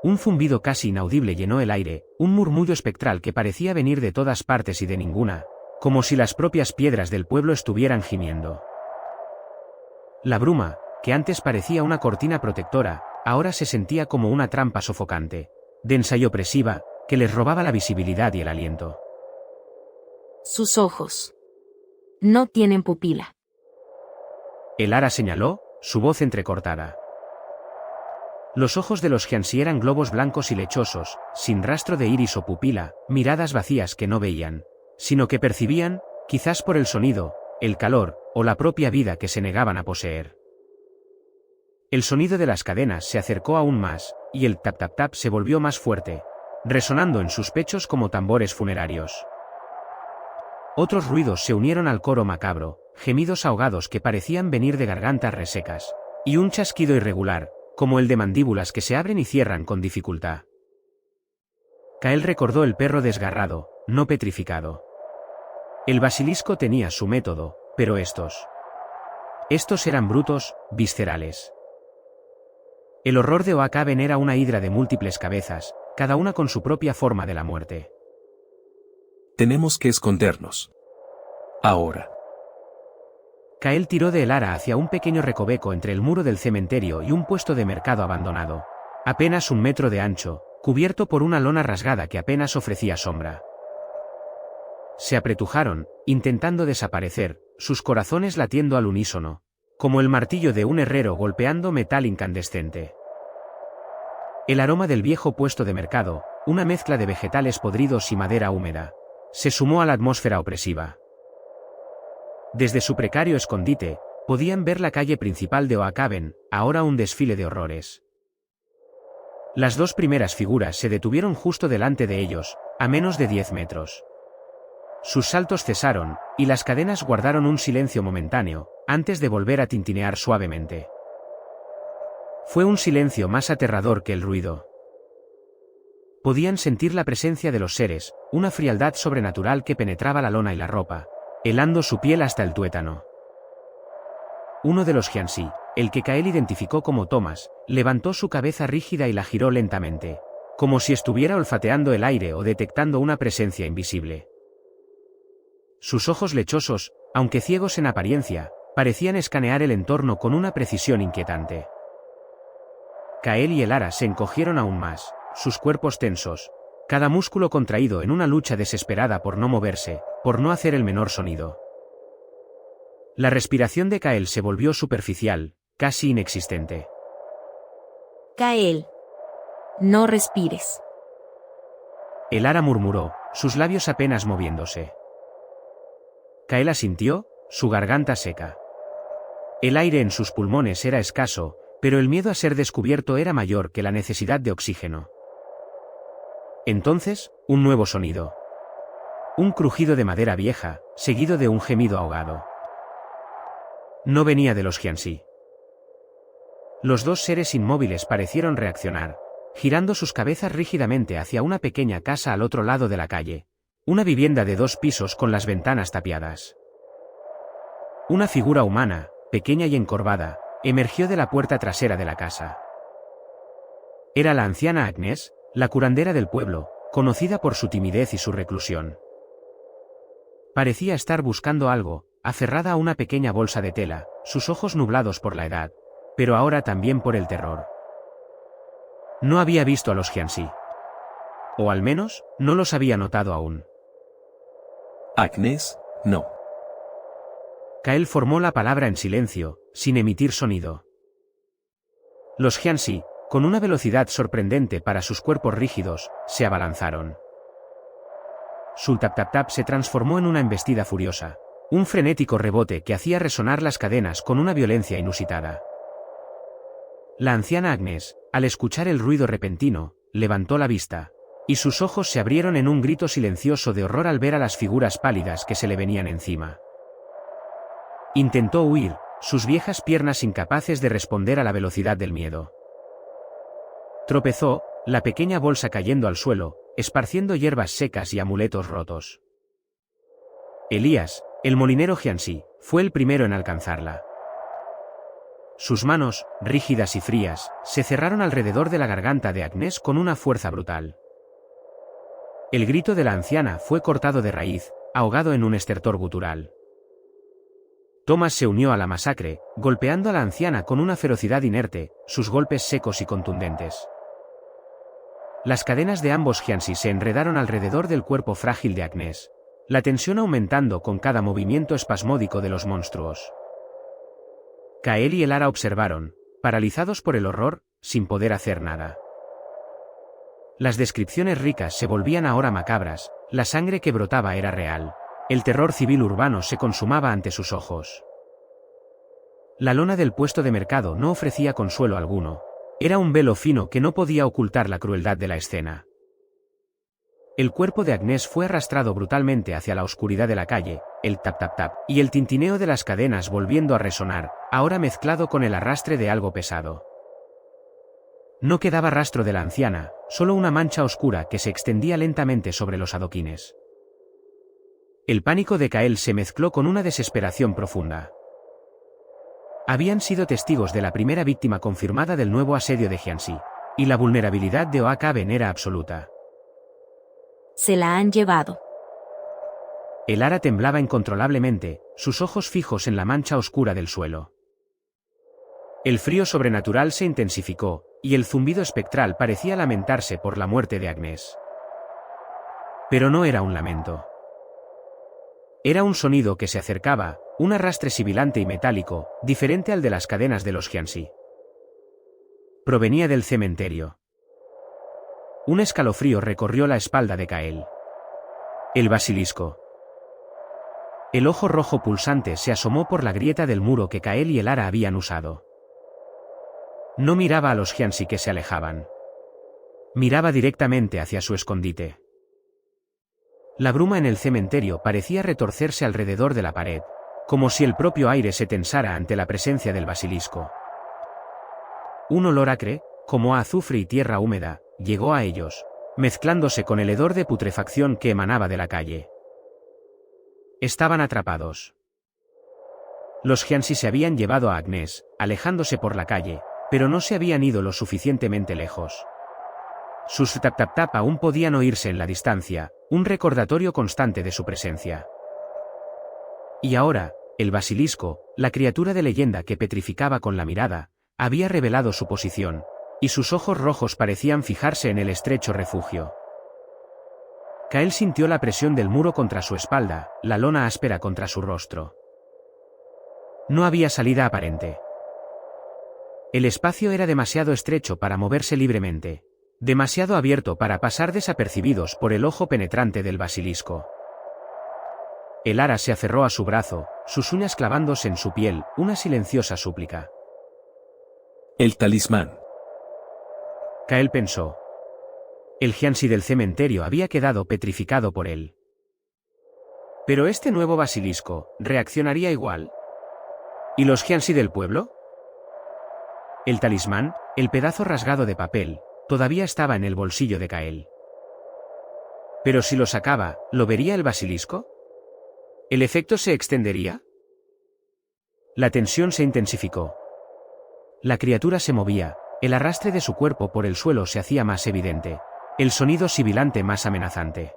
Un zumbido casi inaudible llenó el aire, un murmullo espectral que parecía venir de todas partes y de ninguna, como si las propias piedras del pueblo estuvieran gimiendo. La bruma, que antes parecía una cortina protectora, ahora se sentía como una trampa sofocante, densa y opresiva, que les robaba la visibilidad y el aliento.
Sus ojos. No tienen pupila.
El ara señaló, su voz entrecortada. Los ojos de los Giansi eran globos blancos y lechosos, sin rastro de iris o pupila, miradas vacías que no veían, sino que percibían, quizás por el sonido, el calor, o la propia vida que se negaban a poseer. El sonido de las cadenas se acercó aún más, y el tap-tap-tap se volvió más fuerte, resonando en sus pechos como tambores funerarios. Otros ruidos se unieron al coro macabro, gemidos ahogados que parecían venir de gargantas resecas, y un chasquido irregular, como el de mandíbulas que se abren y cierran con dificultad. Kael recordó el perro desgarrado, no petrificado. El basilisco tenía su método, pero estos eran brutos, viscerales. El horror de Oakhaven era una hidra de múltiples cabezas, cada una con su propia forma de la muerte.
Tenemos que escondernos. Ahora.
Kael tiró de el ara hacia un pequeño recoveco entre el muro del cementerio y un puesto de mercado abandonado, apenas 1 metro de ancho, cubierto por una lona rasgada que apenas ofrecía sombra. Se apretujaron, intentando desaparecer, sus corazones latiendo al unísono, como el martillo de un herrero golpeando metal incandescente. El aroma del viejo puesto de mercado, una mezcla de vegetales podridos y madera húmeda, se sumó a la atmósfera opresiva. Desde su precario escondite, podían ver la calle principal de Oakhaven, ahora un desfile de horrores. Las dos primeras figuras se detuvieron justo delante de ellos, a menos de 10 metros. Sus saltos cesaron, y las cadenas guardaron un silencio momentáneo, antes de volver a tintinear suavemente. Fue un silencio más aterrador que el ruido. Podían sentir la presencia de los seres, una frialdad sobrenatural que penetraba la lona y la ropa, helando su piel hasta el tuétano. Uno de los Jianxi, el que Kael identificó como Thomas, levantó su cabeza rígida y la giró lentamente, como si estuviera olfateando el aire o detectando una presencia invisible. Sus ojos lechosos, aunque ciegos en apariencia, parecían escanear el entorno con una precisión inquietante. Kael y Elara se encogieron aún más, sus cuerpos tensos, cada músculo contraído en una lucha desesperada por no moverse, por no hacer el menor sonido. La respiración de Kael se volvió superficial, casi inexistente.
Kael. No respires.
Elara murmuró, sus labios apenas moviéndose. Kael asintió, su garganta seca. El aire en sus pulmones era escaso, pero el miedo a ser descubierto era mayor que la necesidad de oxígeno. Entonces, un nuevo sonido. Un crujido de madera vieja, seguido de un gemido ahogado. No venía de los Jianxi. Los dos seres inmóviles parecieron reaccionar, girando sus cabezas rígidamente hacia una pequeña casa al otro lado de la calle, una vivienda de 2 pisos con las ventanas tapiadas. Una figura humana, pequeña y encorvada, emergió de la puerta trasera de la casa. Era la anciana Agnes, la curandera del pueblo, conocida por su timidez y su reclusión. Parecía estar buscando algo, aferrada a una pequeña bolsa de tela, sus ojos nublados por la edad, pero ahora también por el terror. No había visto a los Jianxi. O al menos, no los había notado aún.
Agnes, no.
Kael formó la palabra en silencio, sin emitir sonido. Los Jianxi, con una velocidad sorprendente para sus cuerpos rígidos, se abalanzaron. Su tap-tap-tap se transformó en una embestida furiosa, un frenético rebote que hacía resonar las cadenas con una violencia inusitada. La anciana Agnes, al escuchar el ruido repentino, levantó la vista, y sus ojos se abrieron en un grito silencioso de horror al ver a las figuras pálidas que se le venían encima. Intentó huir, sus viejas piernas incapaces de responder a la velocidad del miedo. Tropezó, la pequeña bolsa cayendo al suelo, esparciendo hierbas secas y amuletos rotos. Elías, el molinero Jianxi, fue el primero en alcanzarla. Sus manos, rígidas y frías, se cerraron alrededor de la garganta de Agnes con una fuerza brutal. El grito de la anciana fue cortado de raíz, ahogado en un estertor gutural. Thomas se unió a la masacre, golpeando a la anciana con una ferocidad inerte, sus golpes secos y contundentes. Las cadenas de ambos Jianxi se enredaron alrededor del cuerpo frágil de Agnes, la tensión aumentando con cada movimiento espasmódico de los monstruos. Kael y Elara observaron, paralizados por el horror, sin poder hacer nada. Las descripciones ricas se volvían ahora macabras, la sangre que brotaba era real, el terror civil urbano se consumaba ante sus ojos. La lona del puesto de mercado no ofrecía consuelo alguno, era un velo fino que no podía ocultar la crueldad de la escena. El cuerpo de Agnes fue arrastrado brutalmente hacia la oscuridad de la calle, el tap-tap-tap, y el tintineo de las cadenas volviendo a resonar, ahora mezclado con el arrastre de algo pesado. No quedaba rastro de la anciana, solo una mancha oscura que se extendía lentamente sobre los adoquines. El pánico de Kael se mezcló con una desesperación profunda. Habían sido testigos de la primera víctima confirmada del nuevo asedio de Jianxi, y la vulnerabilidad de Oakaben era absoluta.
Se la han llevado.
Elara temblaba incontrolablemente, sus ojos fijos en la mancha oscura del suelo. El frío sobrenatural se intensificó, y el zumbido espectral parecía lamentarse por la muerte de Agnes. Pero no era un lamento. Era un sonido que se acercaba, un arrastre sibilante y metálico, diferente al de las cadenas de los Jianxi. Provenía del cementerio. Un escalofrío recorrió la espalda de Kael. El basilisco. El ojo rojo pulsante se asomó por la grieta del muro que Kael y Elara habían usado. No miraba a los Jianxi que se alejaban. Miraba directamente hacia su escondite. La bruma en el cementerio parecía retorcerse alrededor de la pared, como si el propio aire se tensara ante la presencia del basilisco. Un olor acre, como a azufre y tierra húmeda, llegó a ellos, mezclándose con el hedor de putrefacción que emanaba de la calle. Estaban atrapados. Los Giansi se habían llevado a Agnes, alejándose por la calle, pero no se habían ido lo suficientemente lejos. Sus tap-tap-tap aún podían oírse en la distancia, un recordatorio constante de su presencia. Y ahora, el basilisco, la criatura de leyenda que petrificaba con la mirada, había revelado su posición, y sus ojos rojos parecían fijarse en el estrecho refugio. Kael sintió la presión del muro contra su espalda, la lona áspera contra su rostro. No había salida aparente. El espacio era demasiado estrecho para moverse libremente, demasiado abierto para pasar desapercibidos por el ojo penetrante del basilisco. El ara se aferró a su brazo, sus uñas clavándose en su piel, una silenciosa súplica.
El talismán.
Kael pensó. El Giansi del cementerio había quedado petrificado por él. Pero este nuevo basilisco, ¿reaccionaría igual? ¿Y los Giansi del pueblo? El talismán, el pedazo rasgado de papel, todavía estaba en el bolsillo de Kael. Pero si lo sacaba, ¿lo vería el basilisco? ¿El efecto se extendería? La tensión se intensificó. La criatura se movía, el arrastre de su cuerpo por el suelo se hacía más evidente, el sonido sibilante más amenazante.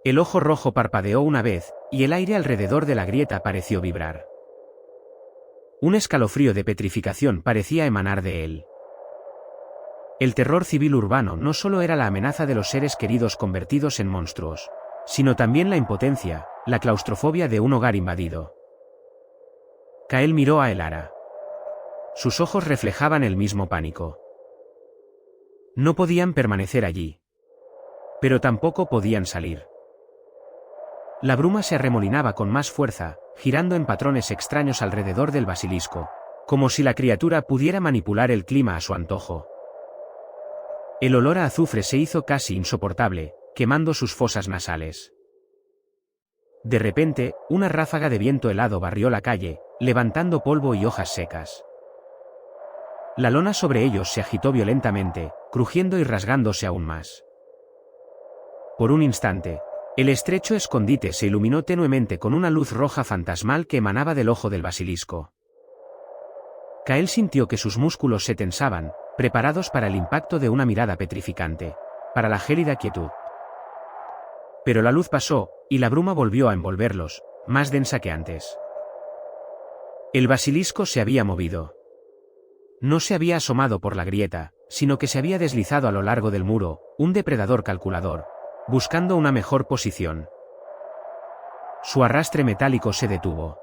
El ojo rojo parpadeó una vez, y el aire alrededor de la grieta pareció vibrar. Un escalofrío de petrificación parecía emanar de él. El terror civil urbano no solo era la amenaza de los seres queridos convertidos en monstruos, sino también la impotencia, la claustrofobia de un hogar invadido. Kael miró a Elara. Sus ojos reflejaban el mismo pánico. No podían permanecer allí. Pero tampoco podían salir. La bruma se arremolinaba con más fuerza, girando en patrones extraños alrededor del basilisco, como si la criatura pudiera manipular el clima a su antojo. El olor a azufre se hizo casi insoportable, quemando sus fosas nasales. De repente, una ráfaga de viento helado barrió la calle, levantando polvo y hojas secas. La lona sobre ellos se agitó violentamente, crujiendo y rasgándose aún más. Por un instante, el estrecho escondite se iluminó tenuemente con una luz roja fantasmal que emanaba del ojo del basilisco. Kael sintió que sus músculos se tensaban, preparados para el impacto de una mirada petrificante, para la gélida quietud. Pero la luz pasó, y la bruma volvió a envolverlos, más densa que antes. El basilisco se había movido. No se había asomado por la grieta, sino que se había deslizado a lo largo del muro, un depredador calculador, buscando una mejor posición. Su arrastre metálico se detuvo.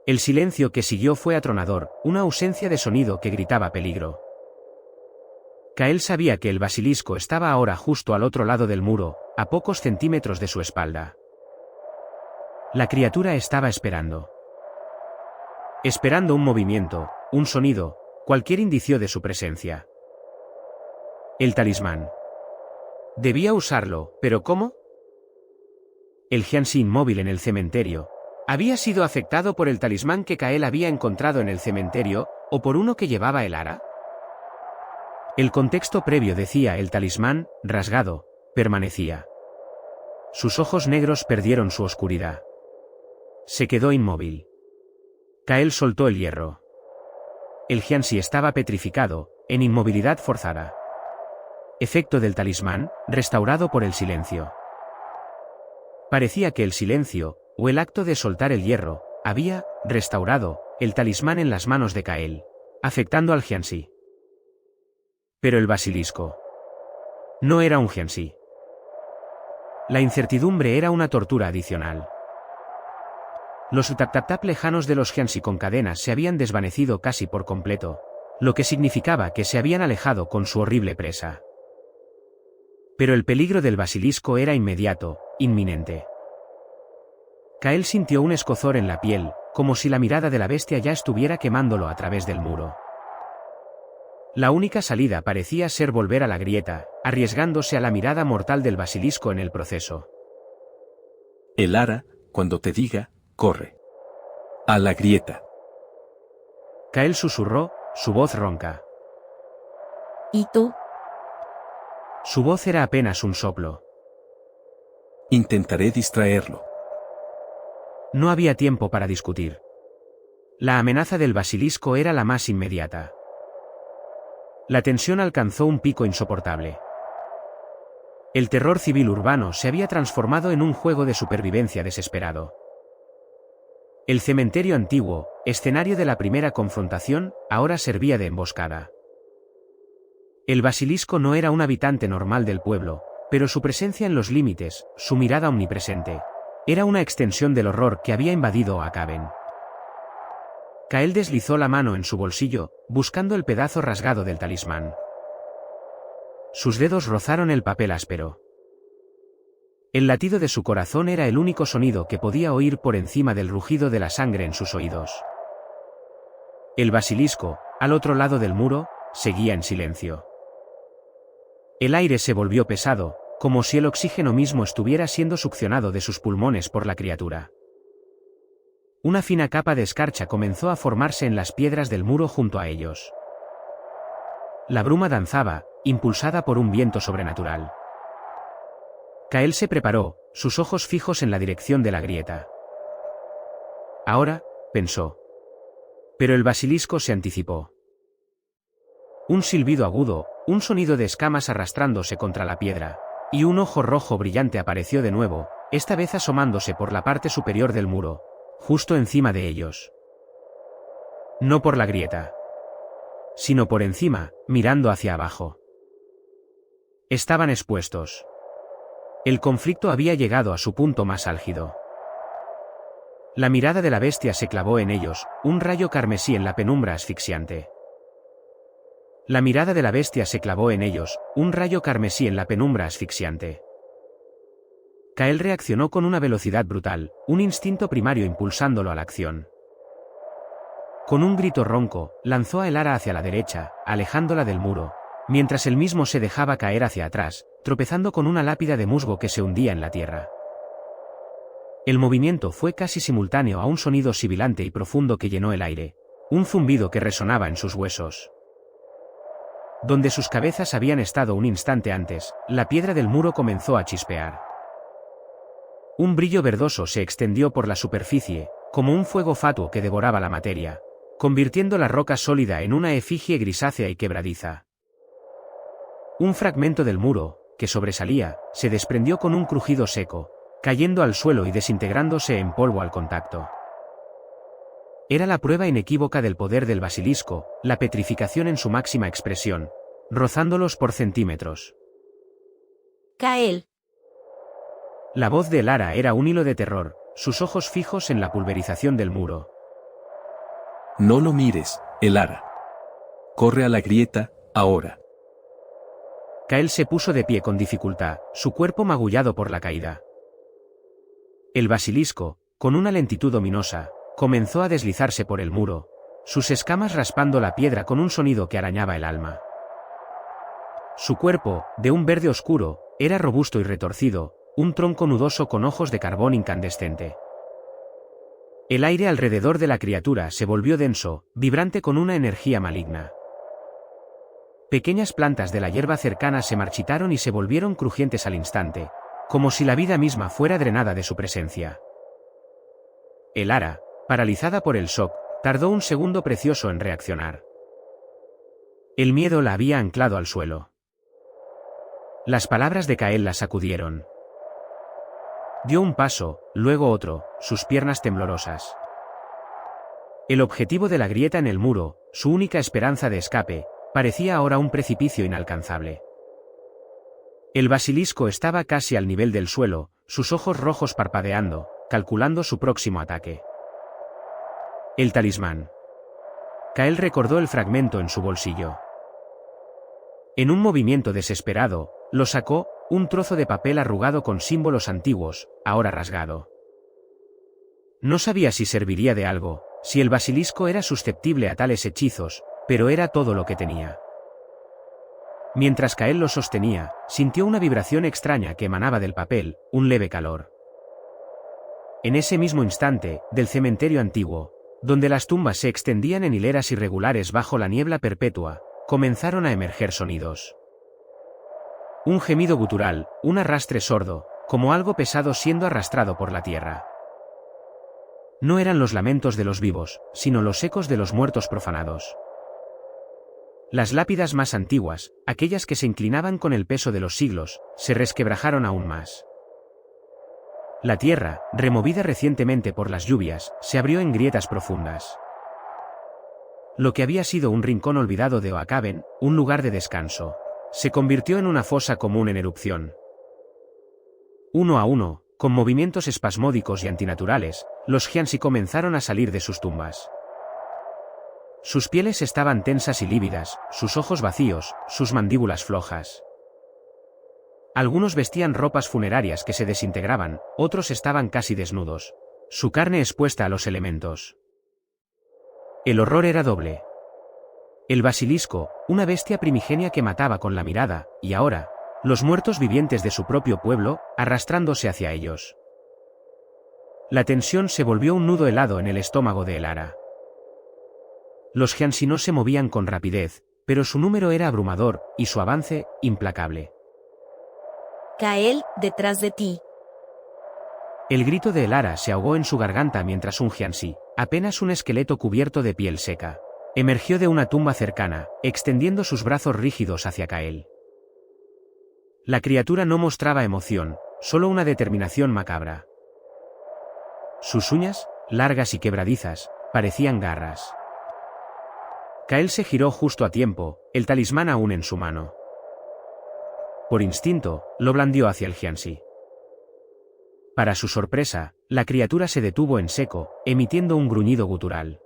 El silencio que siguió fue atronador, una ausencia de sonido que gritaba peligro. Kael sabía que el basilisco estaba ahora justo al otro lado del muro, a pocos centímetros de su espalda. La criatura estaba esperando. Esperando un movimiento, un sonido, cualquier indicio de su presencia. El talismán. Debía usarlo, ¿pero cómo? El Giansi inmóvil en el cementerio. ¿Había sido afectado por el talismán que Kael había encontrado en el cementerio, o por uno que llevaba el ara? El contexto previo decía el talismán, rasgado, permanecía. Sus ojos negros perdieron su oscuridad. Se quedó inmóvil. Kael soltó el hierro. El Giansi estaba petrificado, en inmovilidad forzada. Efecto del talismán, restaurado por el silencio. Parecía que el silencio, o el acto de soltar el hierro, había restaurado el talismán en las manos de Kael, afectando al Giansi. Pero el basilisco no era un Giansi. La incertidumbre era una tortura adicional. Los tap-tap-tap lejanos de los Giansi con cadenas se habían desvanecido casi por completo, lo que significaba que se habían alejado con su horrible presa. Pero el peligro del basilisco era inmediato, inminente. Kael sintió un escozor en la piel, como si la mirada de la bestia ya estuviera quemándolo a través del muro. La única salida parecía ser volver a la grieta, arriesgándose a la mirada mortal del basilisco en el proceso.
El ara, cuando te diga, corre. A la grieta.
Kael susurró, su voz ronca.
¿Y tú?
Su voz era apenas un soplo.
Intentaré distraerlo.
No había tiempo para discutir. La amenaza del basilisco era la más inmediata. La tensión alcanzó un pico insoportable. El terror civil urbano se había transformado en un juego de supervivencia desesperado. El cementerio antiguo, escenario de la primera confrontación, ahora servía de emboscada. El basilisco no era un habitante normal del pueblo, pero su presencia en los límites, su mirada omnipresente, era una extensión del horror que había invadido Akaben. Kael deslizó la mano en su bolsillo, buscando el pedazo rasgado del talismán. Sus dedos rozaron el papel áspero. El latido de su corazón era el único sonido que podía oír por encima del rugido de la sangre en sus oídos. El basilisco, al otro lado del muro, seguía en silencio. El aire se volvió pesado, como si el oxígeno mismo estuviera siendo succionado de sus pulmones por la criatura. Una fina capa de escarcha comenzó a formarse en las piedras del muro junto a ellos. La bruma danzaba, impulsada por un viento sobrenatural. Kael se preparó, sus ojos fijos en la dirección de la grieta. Ahora, pensó. Pero el basilisco se anticipó. Un silbido agudo, un sonido de escamas arrastrándose contra la piedra, y un ojo rojo brillante apareció de nuevo, esta vez asomándose por la parte superior del muro, justo encima de ellos. No por la grieta, sino por encima, mirando hacia abajo. Estaban expuestos. El conflicto había llegado a su punto más álgido. La mirada de la bestia se clavó en ellos, un rayo carmesí en la penumbra asfixiante. La mirada de la bestia se clavó en ellos, un rayo carmesí en la penumbra asfixiante. Kael reaccionó con una velocidad brutal, un instinto primario impulsándolo a la acción. Con un grito ronco, lanzó a Elara hacia la derecha, alejándola del muro, mientras él mismo se dejaba caer hacia atrás, tropezando con una lápida de musgo que se hundía en la tierra. El movimiento fue casi simultáneo a un sonido sibilante y profundo que llenó el aire, un zumbido que resonaba en sus huesos. Donde sus cabezas habían estado un instante antes, la piedra del muro comenzó a chispear. Un brillo verdoso se extendió por la superficie, como un fuego fatuo que devoraba la materia, convirtiendo la roca sólida en una efigie grisácea y quebradiza. Un fragmento del muro, que sobresalía, se desprendió con un crujido seco, cayendo al suelo y desintegrándose en polvo al contacto. Era la prueba inequívoca del poder del basilisco, la petrificación en su máxima expresión, rozándolos por centímetros.
Kael.
La voz de Elara era un hilo de terror, sus ojos fijos en la pulverización del muro.
No lo mires, Elara. Corre a la grieta, ahora.
Kael se puso de pie con dificultad, su cuerpo magullado por la caída. El basilisco, con una lentitud ominosa, comenzó a deslizarse por el muro, sus escamas raspando la piedra con un sonido que arañaba el alma. Su cuerpo, de un verde oscuro, era robusto y retorcido, un tronco nudoso con ojos de carbón incandescente. El aire alrededor de la criatura se volvió denso, vibrante con una energía maligna. Pequeñas plantas de la hierba cercana se marchitaron y se volvieron crujientes al instante, como si la vida misma fuera drenada de su presencia. Elara, paralizada por el shock, tardó un segundo precioso en reaccionar. El miedo la había anclado al suelo. Las palabras de Kael la sacudieron. Dio un paso, luego otro, sus piernas temblorosas. El objetivo de la grieta en el muro, su única esperanza de escape, parecía ahora un precipicio inalcanzable. El basilisco estaba casi al nivel del suelo, sus ojos rojos parpadeando, calculando su próximo ataque. El talismán. Kael recordó el fragmento en su bolsillo. En un movimiento desesperado, lo sacó, un trozo de papel arrugado con símbolos antiguos, ahora rasgado. No sabía si serviría de algo, si el basilisco era susceptible a tales hechizos, pero era todo lo que tenía. Mientras Kael lo sostenía, sintió una vibración extraña que emanaba del papel, un leve calor. En ese mismo instante, del cementerio antiguo, donde las tumbas se extendían en hileras irregulares bajo la niebla perpetua, comenzaron a emerger sonidos. Un gemido gutural, un arrastre sordo, como algo pesado siendo arrastrado por la tierra. No eran los lamentos de los vivos, sino los ecos de los muertos profanados. Las lápidas más antiguas, aquellas que se inclinaban con el peso de los siglos, se resquebrajaron aún más. La tierra, removida recientemente por las lluvias, se abrió en grietas profundas. Lo que había sido un rincón olvidado de Oakhven, un lugar de descanso, se convirtió en una fosa común en erupción. Uno a uno, con movimientos espasmódicos y antinaturales, los Jiansi comenzaron a salir de sus tumbas. Sus pieles estaban tensas y lívidas, sus ojos vacíos, sus mandíbulas flojas. Algunos vestían ropas funerarias que se desintegraban, otros estaban casi desnudos, su carne expuesta a los elementos. El horror era doble. El basilisco, una bestia primigenia que mataba con la mirada, y ahora, los muertos vivientes de su propio pueblo, arrastrándose hacia ellos. La tensión se volvió un nudo helado en el estómago de Elara. Los Jiansi no se movían con rapidez, pero su número era abrumador, y su avance, implacable.
Kael, detrás de ti.
El grito de Elara se ahogó en su garganta mientras un Jiansi, apenas un esqueleto cubierto de piel seca, emergió de una tumba cercana, extendiendo sus brazos rígidos hacia Kael. La criatura no mostraba emoción, solo una determinación macabra. Sus uñas, largas y quebradizas, parecían garras. Kael se giró justo a tiempo, el talismán aún en su mano. Por instinto, lo blandió hacia el Jiansi. Para su sorpresa, la criatura se detuvo en seco, emitiendo un gruñido gutural.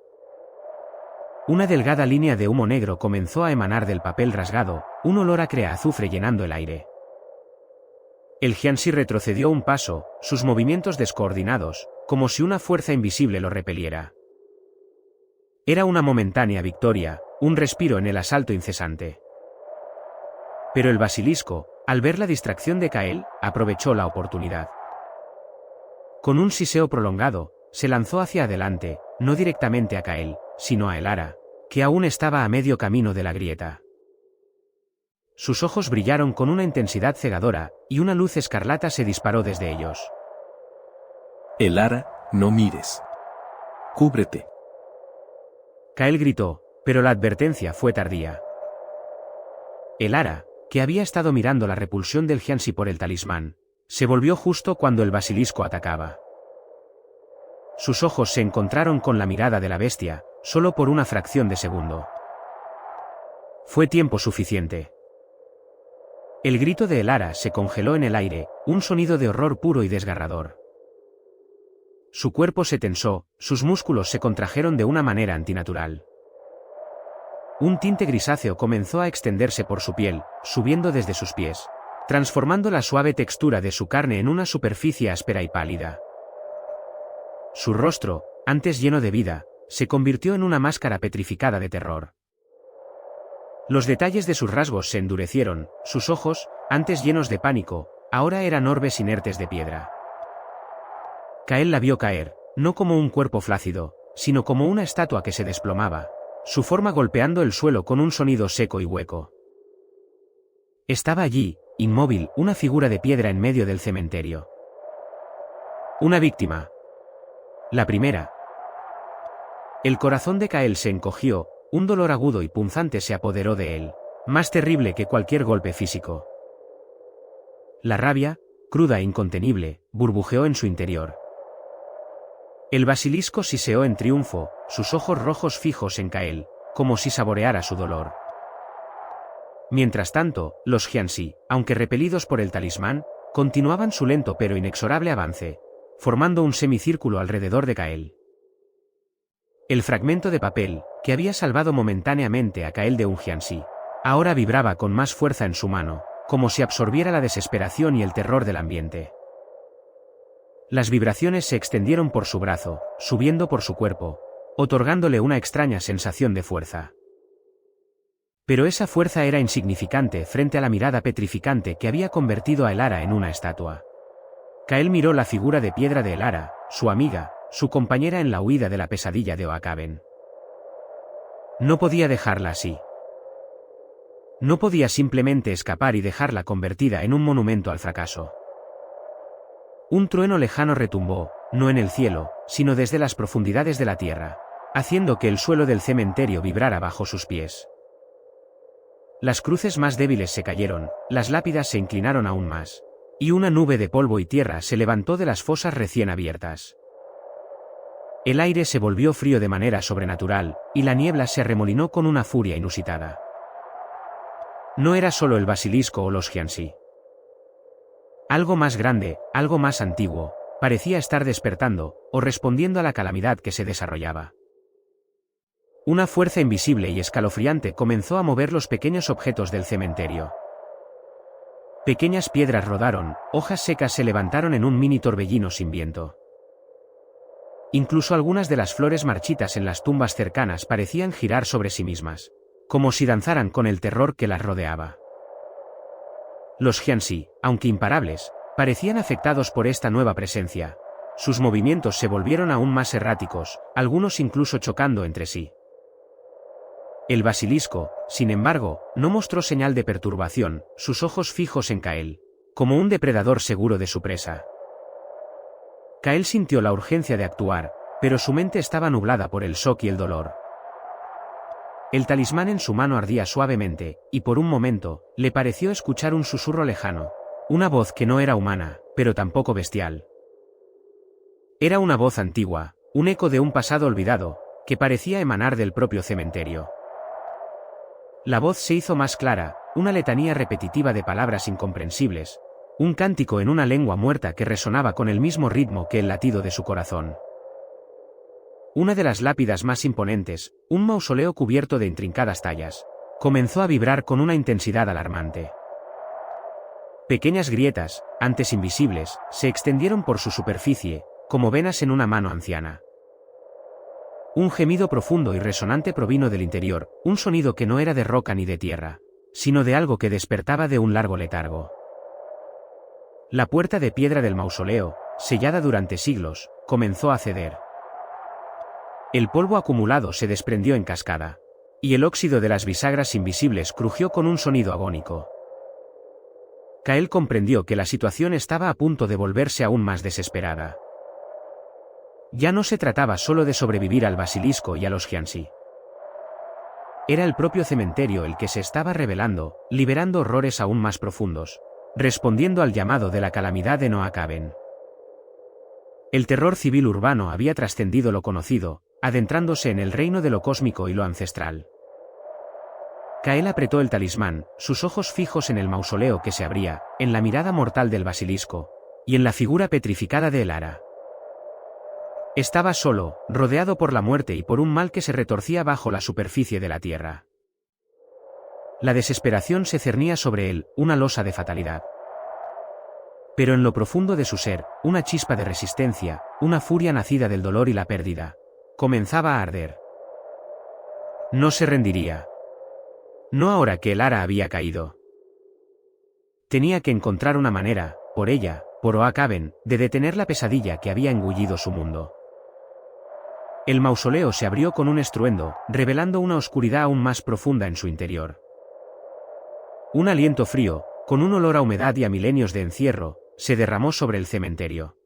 Una delgada línea de humo negro comenzó a emanar del papel rasgado, un olor acre a azufre llenando el aire. El Jiansi retrocedió un paso, sus movimientos descoordinados, como si una fuerza invisible lo repeliera. Era una momentánea victoria, un respiro en el asalto incesante. Pero el basilisco, al ver la distracción de Kael, aprovechó la oportunidad. Con un siseo prolongado, se lanzó hacia adelante, no directamente a Kael, sino a Elara, que aún estaba a medio camino de la grieta. Sus ojos brillaron con una intensidad cegadora, y una luz escarlata se disparó desde ellos.
Elara, no mires. Cúbrete.
Kael gritó, pero la advertencia fue tardía. Elara, que había estado mirando la repulsión del Jiansi por el talismán, se volvió justo cuando el basilisco atacaba. Sus ojos se encontraron con la mirada de la bestia, solo por una fracción de segundo. Fue tiempo suficiente. El grito de Elara se congeló en el aire, un sonido de horror puro y desgarrador. Su cuerpo se tensó, sus músculos se contrajeron de una manera antinatural. Un tinte grisáceo comenzó a extenderse por su piel, subiendo desde sus pies, transformando la suave textura de su carne en una superficie áspera y pálida. Su rostro, antes lleno de vida, se convirtió en una máscara petrificada de terror. Los detalles de sus rasgos se endurecieron, sus ojos, antes llenos de pánico, ahora eran orbes inertes de piedra. Kael la vio caer, no como un cuerpo flácido, sino como una estatua que se desplomaba, su forma golpeando el suelo con un sonido seco y hueco. Estaba allí, inmóvil, una figura de piedra en medio del cementerio. Una víctima. La primera. El corazón de Kael se encogió, un dolor agudo y punzante se apoderó de él, más terrible que cualquier golpe físico. La rabia, cruda e incontenible, burbujeó en su interior. El basilisco siseó en triunfo, sus ojos rojos fijos en Kael, como si saboreara su dolor. Mientras tanto, los Jiansi, aunque repelidos por el talismán, continuaban su lento pero inexorable avance, formando un semicírculo alrededor de Kael. El fragmento de papel, que había salvado momentáneamente a Kael de un Jiansi, ahora vibraba con más fuerza en su mano, como si absorbiera la desesperación y el terror del ambiente. Las vibraciones se extendieron por su brazo, subiendo por su cuerpo, otorgándole una extraña sensación de fuerza. Pero esa fuerza era insignificante frente a la mirada petrificante que había convertido a Elara en una estatua. Kael miró la figura de piedra de Elara, su amiga, su compañera en la huida de la pesadilla de Oakaben. No podía dejarla así. No podía simplemente escapar y dejarla convertida en un monumento al fracaso. Un trueno lejano retumbó, no en el cielo, sino desde las profundidades de la tierra, haciendo que el suelo del cementerio vibrara bajo sus pies. Las cruces más débiles se cayeron, las lápidas se inclinaron aún más, y una nube de polvo y tierra se levantó de las fosas recién abiertas. El aire se volvió frío de manera sobrenatural, y la niebla se arremolinó con una furia inusitada. No era solo el basilisco o los Giansi. Algo más grande, algo más antiguo, parecía estar despertando, o respondiendo a la calamidad que se desarrollaba. Una fuerza invisible y escalofriante comenzó a mover los pequeños objetos del cementerio. Pequeñas piedras rodaron, hojas secas se levantaron en un mini torbellino sin viento. Incluso algunas de las flores marchitas en las tumbas cercanas parecían girar sobre sí mismas, como si danzaran con el terror que las rodeaba. Los Giansi, aunque imparables, parecían afectados por esta nueva presencia. Sus movimientos se volvieron aún más erráticos, algunos incluso chocando entre sí. El basilisco, sin embargo, no mostró señal de perturbación, sus ojos fijos en Kael, como un depredador seguro de su presa. Kael sintió la urgencia de actuar, pero su mente estaba nublada por el shock y el dolor. El talismán en su mano ardía suavemente, y por un momento, le pareció escuchar un susurro lejano, una voz que no era humana, pero tampoco bestial. Era una voz antigua, un eco de un pasado olvidado, que parecía emanar del propio cementerio. La voz se hizo más clara, una letanía repetitiva de palabras incomprensibles, un cántico en una lengua muerta que resonaba con el mismo ritmo que el latido de su corazón. Una de las lápidas más imponentes, un mausoleo cubierto de intrincadas tallas, comenzó a vibrar con una intensidad alarmante. Pequeñas grietas, antes invisibles, se extendieron por su superficie, como venas en una mano anciana. Un gemido profundo y resonante provino del interior, un sonido que no era de roca ni de tierra, sino de algo que despertaba de un largo letargo. La puerta de piedra del mausoleo, sellada durante siglos, comenzó a ceder. El polvo acumulado se desprendió en cascada, y el óxido de las bisagras invisibles crujió con un sonido agónico. Kael comprendió que la situación estaba a punto de volverse aún más desesperada. Ya no se trataba solo de sobrevivir al basilisco y a los Giansi. Era el propio cementerio el que se estaba rebelando, liberando horrores aún más profundos, respondiendo al llamado de la calamidad de Oakaben. El terror civil urbano había trascendido lo conocido, adentrándose en el reino de lo cósmico y lo ancestral. Kael apretó el talismán, sus ojos fijos en el mausoleo que se abría, en la mirada mortal del basilisco, y en la figura petrificada de Elara. Estaba solo, rodeado por la muerte y por un mal que se retorcía bajo la superficie de la tierra. La desesperación se cernía sobre él, una losa de fatalidad. Pero en lo profundo de su ser, una chispa de resistencia, una furia nacida del dolor y la pérdida, comenzaba a arder. No se rendiría. No ahora que Elara había caído. Tenía que encontrar una manera, por ella, por Oakaben, de detener la pesadilla que había engullido su mundo. El mausoleo se abrió con un estruendo, revelando una oscuridad aún más profunda en su interior. Un aliento frío, con un olor a humedad y a milenios de encierro, se derramó sobre el cementerio.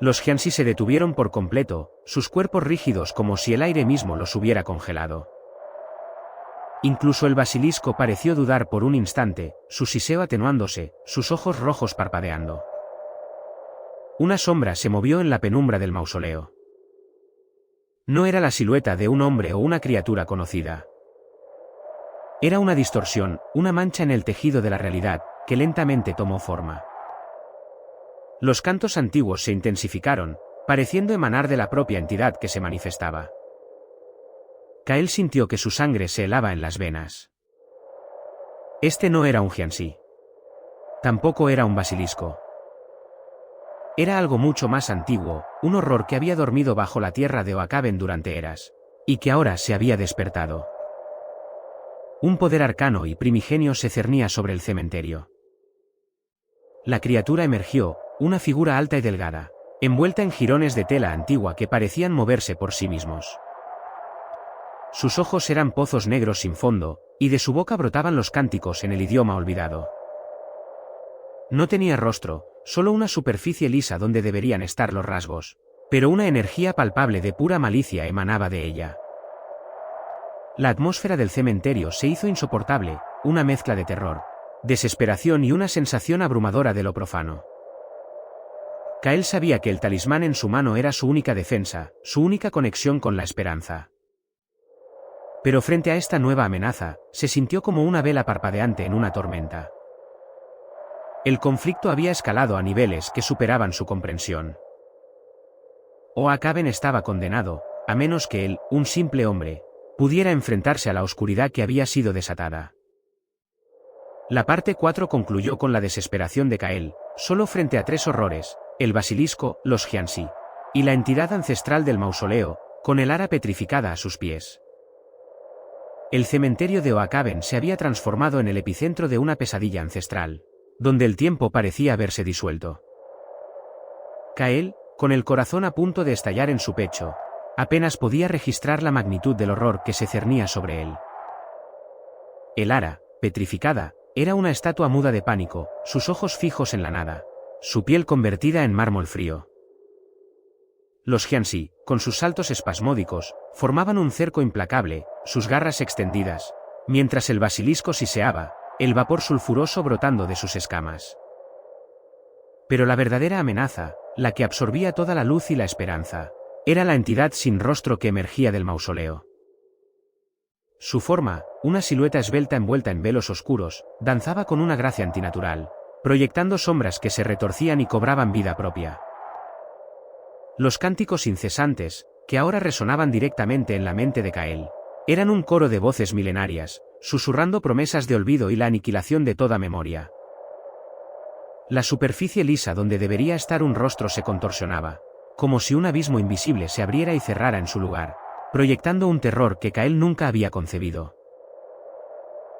Los Giansi se detuvieron por completo, sus cuerpos rígidos como si el aire mismo los hubiera congelado. Incluso el basilisco pareció dudar por un instante, su siseo atenuándose, sus ojos rojos parpadeando. Una sombra se movió en la penumbra del mausoleo. No era la silueta de un hombre o una criatura conocida. Era una distorsión, una mancha en el tejido de la realidad, que lentamente tomó forma. Los cantos antiguos se intensificaron, pareciendo emanar de la propia entidad que se manifestaba. Kael sintió que su sangre se helaba en las venas. Este no era un Giansi. Tampoco era un basilisco. Era algo mucho más antiguo, un horror que había dormido bajo la tierra de Oakaben durante eras, y que ahora se había despertado. Un poder arcano y primigenio se cernía sobre el cementerio. La criatura emergió, una figura alta y delgada, envuelta en jirones de tela antigua que parecían moverse por sí mismos. Sus ojos eran pozos negros sin fondo, y de su boca brotaban los cánticos en el idioma olvidado. No tenía rostro, solo una superficie lisa donde deberían estar los rasgos, pero una energía palpable de pura malicia emanaba de ella. La atmósfera del cementerio se hizo insoportable, una mezcla de terror, desesperación y una sensación abrumadora de lo profano. Kael sabía que el talismán en su mano era su única defensa, su única conexión con la esperanza. Pero frente a esta nueva amenaza, se sintió como una vela parpadeante en una tormenta. El conflicto había escalado a niveles que superaban su comprensión. Oakaben estaba condenado, a menos que él, un simple hombre, pudiera enfrentarse a la oscuridad que había sido desatada. La parte 4 concluyó con la desesperación de Kael, solo frente a 3 horrores: el basilisco, los Jianxi, y la entidad ancestral del mausoleo, con el ara petrificada a sus pies. El cementerio de Oakaben se había transformado en el epicentro de una pesadilla ancestral, donde el tiempo parecía haberse disuelto. Kael, con el corazón a punto de estallar en su pecho, apenas podía registrar la magnitud del horror que se cernía sobre él. El ara, petrificada, era una estatua muda de pánico, sus ojos fijos en la nada, su piel convertida en mármol frío. Los Jianxi, con sus saltos espasmódicos, formaban un cerco implacable, sus garras extendidas, mientras el basilisco siseaba, el vapor sulfuroso brotando de sus escamas. Pero la verdadera amenaza, la que absorbía toda la luz y la esperanza, era la entidad sin rostro que emergía del mausoleo. Su forma, una silueta esbelta envuelta en velos oscuros, danzaba con una gracia antinatural, proyectando sombras que se retorcían y cobraban vida propia. Los cánticos incesantes, que ahora resonaban directamente en la mente de Kael, eran un coro de voces milenarias, susurrando promesas de olvido y la aniquilación de toda memoria. La superficie lisa donde debería estar un rostro se contorsionaba, como si un abismo invisible se abriera y cerrara en su lugar, proyectando un terror que Kael nunca había concebido.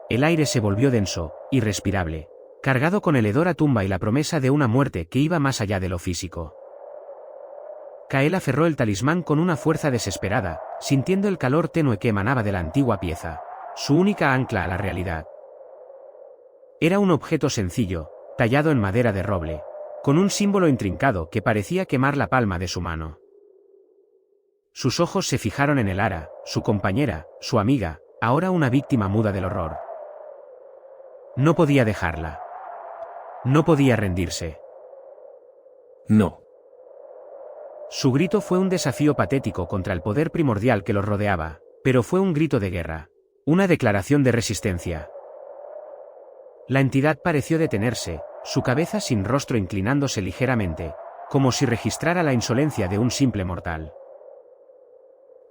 El aire se volvió denso, irrespirable, cargado con el hedor a tumba y la promesa de una muerte que iba más allá de lo físico. Kael aferró el talismán con una fuerza desesperada, sintiendo el calor tenue que emanaba de la antigua pieza, su única ancla a la realidad. Era un objeto sencillo, tallado en madera de roble, con un símbolo intrincado que parecía quemar la palma de su mano. Sus ojos se fijaron en el ara, su compañera, su amiga, ahora una víctima muda del horror. No podía dejarla. No podía rendirse.
No.
Su grito fue un desafío patético contra el poder primordial que los rodeaba, pero fue un grito de guerra, una declaración de resistencia. La entidad pareció detenerse, su cabeza sin rostro inclinándose ligeramente, como si registrara la insolencia de un simple mortal.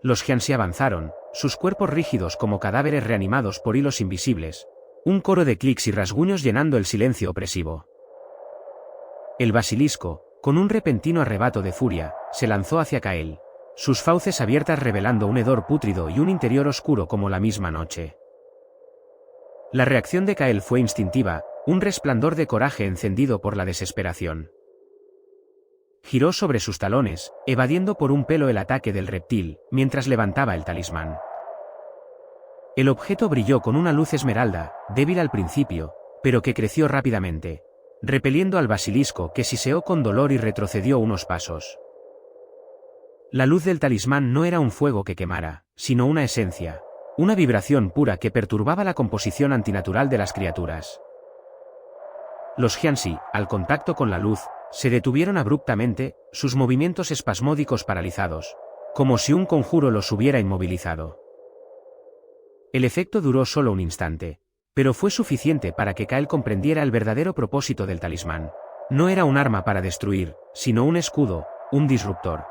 Los Jianxi avanzaron, sus cuerpos rígidos como cadáveres reanimados por hilos invisibles, un coro de clics y rasguños llenando el silencio opresivo. El basilisco, con un repentino arrebato de furia, se lanzó hacia Kael, sus fauces abiertas revelando un hedor pútrido y un interior oscuro como la misma noche. La reacción de Kael fue instintiva, un resplandor de coraje encendido por la desesperación. Giró sobre sus talones, evadiendo por un pelo el ataque del reptil, mientras levantaba el talismán. El objeto brilló con una luz esmeralda, débil al principio, pero que creció rápidamente, repeliendo al basilisco que siseó con dolor y retrocedió unos pasos. La luz del talismán no era un fuego que quemara, sino una esencia, una vibración pura que perturbaba la composición antinatural de las criaturas. Los Jianxi, al contacto con la luz, se detuvieron abruptamente, sus movimientos espasmódicos paralizados, como si un conjuro los hubiera inmovilizado. El efecto duró solo un instante, pero fue suficiente para que Kael comprendiera el verdadero propósito del talismán. No era un arma para destruir, sino un escudo, un disruptor.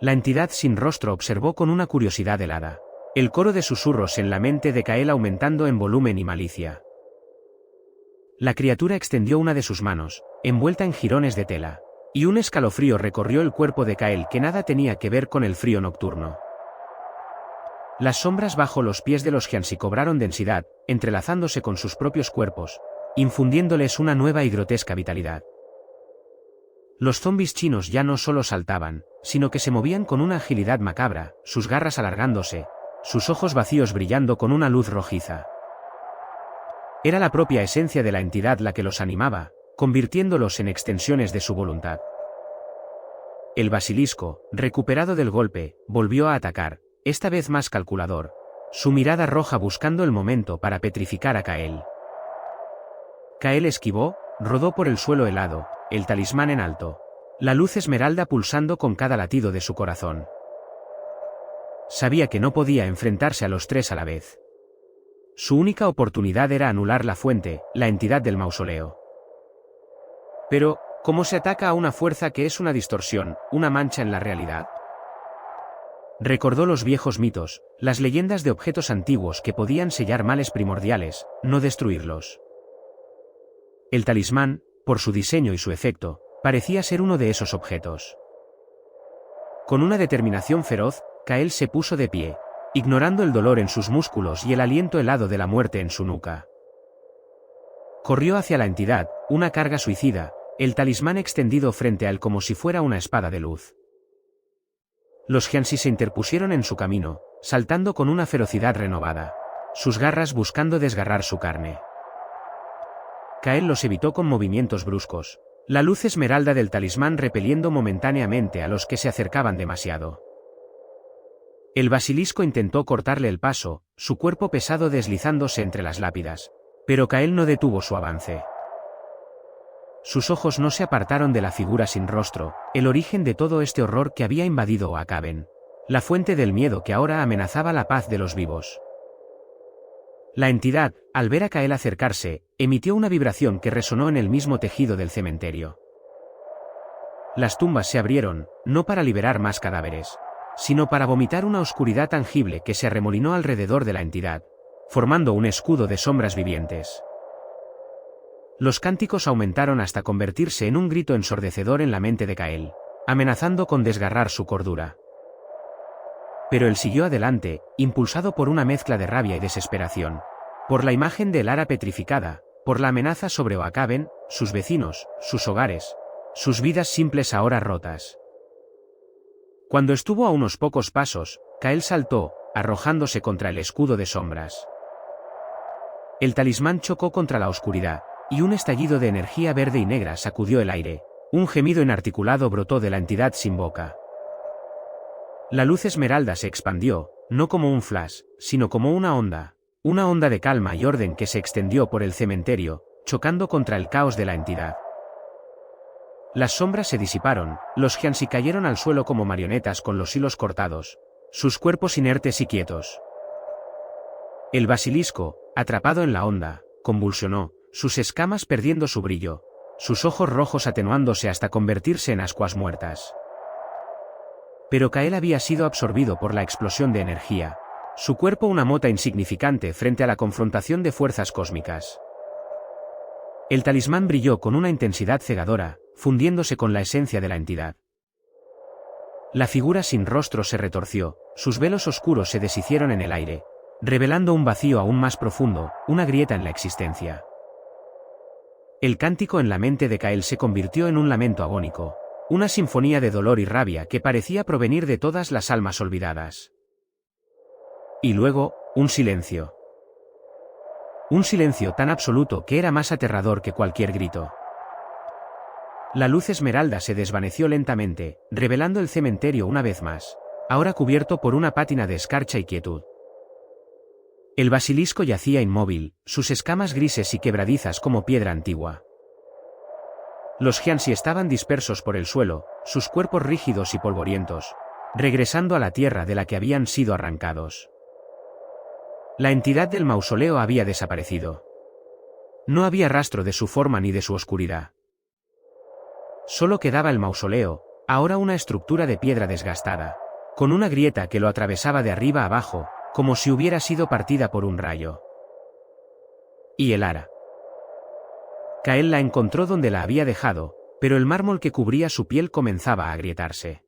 La entidad sin rostro observó con una curiosidad helada, el coro de susurros en la mente de Kael aumentando en volumen y malicia. La criatura extendió una de sus manos, envuelta en jirones de tela, y un escalofrío recorrió el cuerpo de Kael que nada tenía que ver con el frío nocturno. Las sombras bajo los pies de los Jianxi cobraron densidad, entrelazándose con sus propios cuerpos, infundiéndoles una nueva y grotesca vitalidad. Los zombis chinos ya no solo saltaban, sino que se movían con una agilidad macabra, sus garras alargándose, sus ojos vacíos brillando con una luz rojiza. Era la propia esencia de la entidad la que los animaba, convirtiéndolos en extensiones de su voluntad. El basilisco, recuperado del golpe, volvió a atacar, esta vez más calculador, su mirada roja buscando el momento para petrificar a Kael. Kael esquivó, rodó por el suelo helado, el talismán en alto, la luz esmeralda pulsando con cada latido de su corazón. Sabía que no podía enfrentarse a los tres a la vez. Su única oportunidad era anular la fuente, la entidad del mausoleo. Pero, ¿cómo se ataca a una fuerza que es una distorsión, una mancha en la realidad? Recordó los viejos mitos, las leyendas de objetos antiguos que podían sellar males primordiales, no destruirlos. El talismán, por su diseño y su efecto, parecía ser uno de esos objetos. Con una determinación feroz, Kael se puso de pie, ignorando el dolor en sus músculos y el aliento helado de la muerte en su nuca. Corrió hacia la entidad, una carga suicida, el talismán extendido frente a él como si fuera una espada de luz. Los Jianxi se interpusieron en su camino, saltando con una ferocidad renovada, sus garras buscando desgarrar su carne. Kael los evitó con movimientos bruscos, la luz esmeralda del talismán repeliendo momentáneamente a los que se acercaban demasiado. El basilisco intentó cortarle el paso, su cuerpo pesado deslizándose entre las lápidas, pero Kael no detuvo su avance. Sus ojos no se apartaron de la figura sin rostro, el origen de todo este horror que había invadido Oakaben, la fuente del miedo que ahora amenazaba la paz de los vivos. La entidad, al ver a Kael acercarse, emitió una vibración que resonó en el mismo tejido del cementerio. Las tumbas se abrieron, no para liberar más cadáveres, sino para vomitar una oscuridad tangible que se arremolinó alrededor de la entidad, formando un escudo de sombras vivientes. Los cánticos aumentaron hasta convertirse en un grito ensordecedor en la mente de Kael, amenazando con desgarrar su cordura. Pero él siguió adelante, impulsado por una mezcla de rabia y desesperación, por la imagen de Lara petrificada, por la amenaza sobre Oakaben, sus vecinos, sus hogares, sus vidas simples ahora rotas. Cuando estuvo a unos pocos pasos, Kael saltó, arrojándose contra el escudo de sombras. El talismán chocó contra la oscuridad, y un estallido de energía verde y negra sacudió el aire, un gemido inarticulado brotó de la entidad sin boca. La luz esmeralda se expandió, no como un flash, sino como una onda de calma y orden que se extendió por el cementerio, chocando contra el caos de la entidad. Las sombras se disiparon, los Jianxi cayeron al suelo como marionetas con los hilos cortados, sus cuerpos inertes y quietos. El basilisco, atrapado en la onda, convulsionó, sus escamas perdiendo su brillo, sus ojos rojos atenuándose hasta convertirse en ascuas muertas. Pero Kael había sido absorbido por la explosión de energía, su cuerpo una mota insignificante frente a la confrontación de fuerzas cósmicas. El talismán brilló con una intensidad cegadora, fundiéndose con la esencia de la entidad. La figura sin rostro se retorció, sus velos oscuros se deshicieron en el aire, revelando un vacío aún más profundo, una grieta en la existencia. El cántico en la mente de Kael se convirtió en un lamento agónico, una sinfonía de dolor y rabia que parecía provenir de todas las almas olvidadas. Y luego, un silencio. Un silencio tan absoluto que era más aterrador que cualquier grito. La luz esmeralda se desvaneció lentamente, revelando el cementerio una vez más, ahora cubierto por una pátina de escarcha y quietud. El basilisco yacía inmóvil, sus escamas grises y quebradizas como piedra antigua. Los Jianxi estaban dispersos por el suelo, sus cuerpos rígidos y polvorientos, regresando a la tierra de la que habían sido arrancados. La entidad del mausoleo había desaparecido. No había rastro de su forma ni de su oscuridad. Solo quedaba el mausoleo, ahora una estructura de piedra desgastada, con una grieta que lo atravesaba de arriba a abajo, como si hubiera sido partida por un rayo. Y el ara. Kael la encontró donde la había dejado, pero el mármol que cubría su piel comenzaba a agrietarse.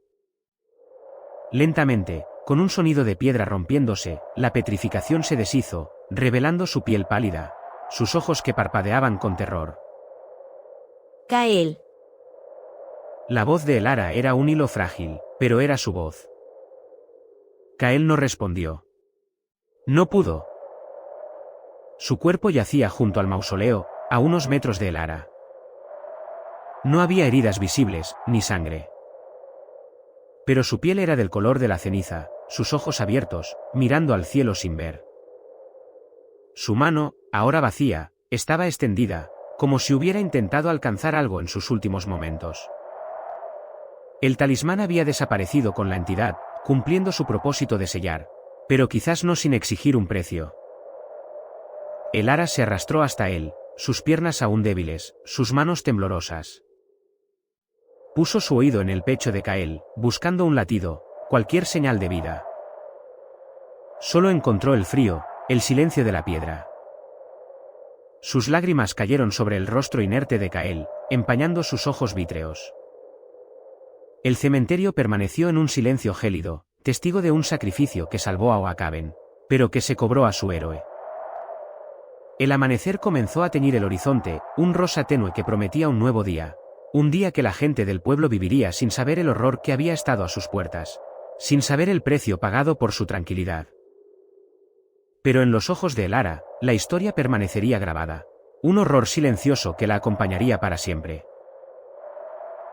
Lentamente, con un sonido de piedra rompiéndose, la petrificación se deshizo, revelando su piel pálida, sus ojos que parpadeaban con terror.
Kael.
La voz de Elara era un hilo frágil, pero era su voz. Kael no respondió. No pudo. Su cuerpo yacía junto al mausoleo, a unos metros de Elara. No había heridas visibles, ni sangre. Pero su piel era del color de la ceniza, sus ojos abiertos, mirando al cielo sin ver. Su mano, ahora vacía, estaba extendida, como si hubiera intentado alcanzar algo en sus últimos momentos. El talismán había desaparecido con la entidad, cumpliendo su propósito de sellar, pero quizás no sin exigir un precio. Elara se arrastró hasta él, sus piernas aún débiles, sus manos temblorosas. Puso su oído en el pecho de Kael, buscando un latido, cualquier señal de vida. Solo encontró el frío, el silencio de la piedra. Sus lágrimas cayeron sobre el rostro inerte de Kael, empañando sus ojos vítreos. El cementerio permaneció en un silencio gélido, testigo de un sacrificio que salvó a Oakaben, pero que se cobró a su héroe. El amanecer comenzó a teñir el horizonte, un rosa tenue que prometía un nuevo día. Un día que la gente del pueblo viviría sin saber el horror que había estado a sus puertas, sin saber el precio pagado por su tranquilidad. Pero en los ojos de Elara, la historia permanecería grabada, un horror silencioso que la acompañaría para siempre.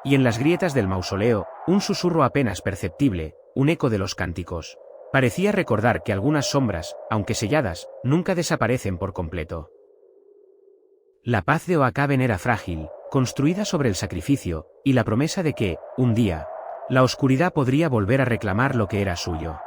Y en las grietas del mausoleo, un susurro apenas perceptible, un eco de los cánticos. Parecía recordar que algunas sombras, aunque selladas, nunca desaparecen por completo. La paz de Oakaben era frágil, construida sobre el sacrificio, y la promesa de que, un día, la oscuridad podría volver a reclamar lo que era suyo.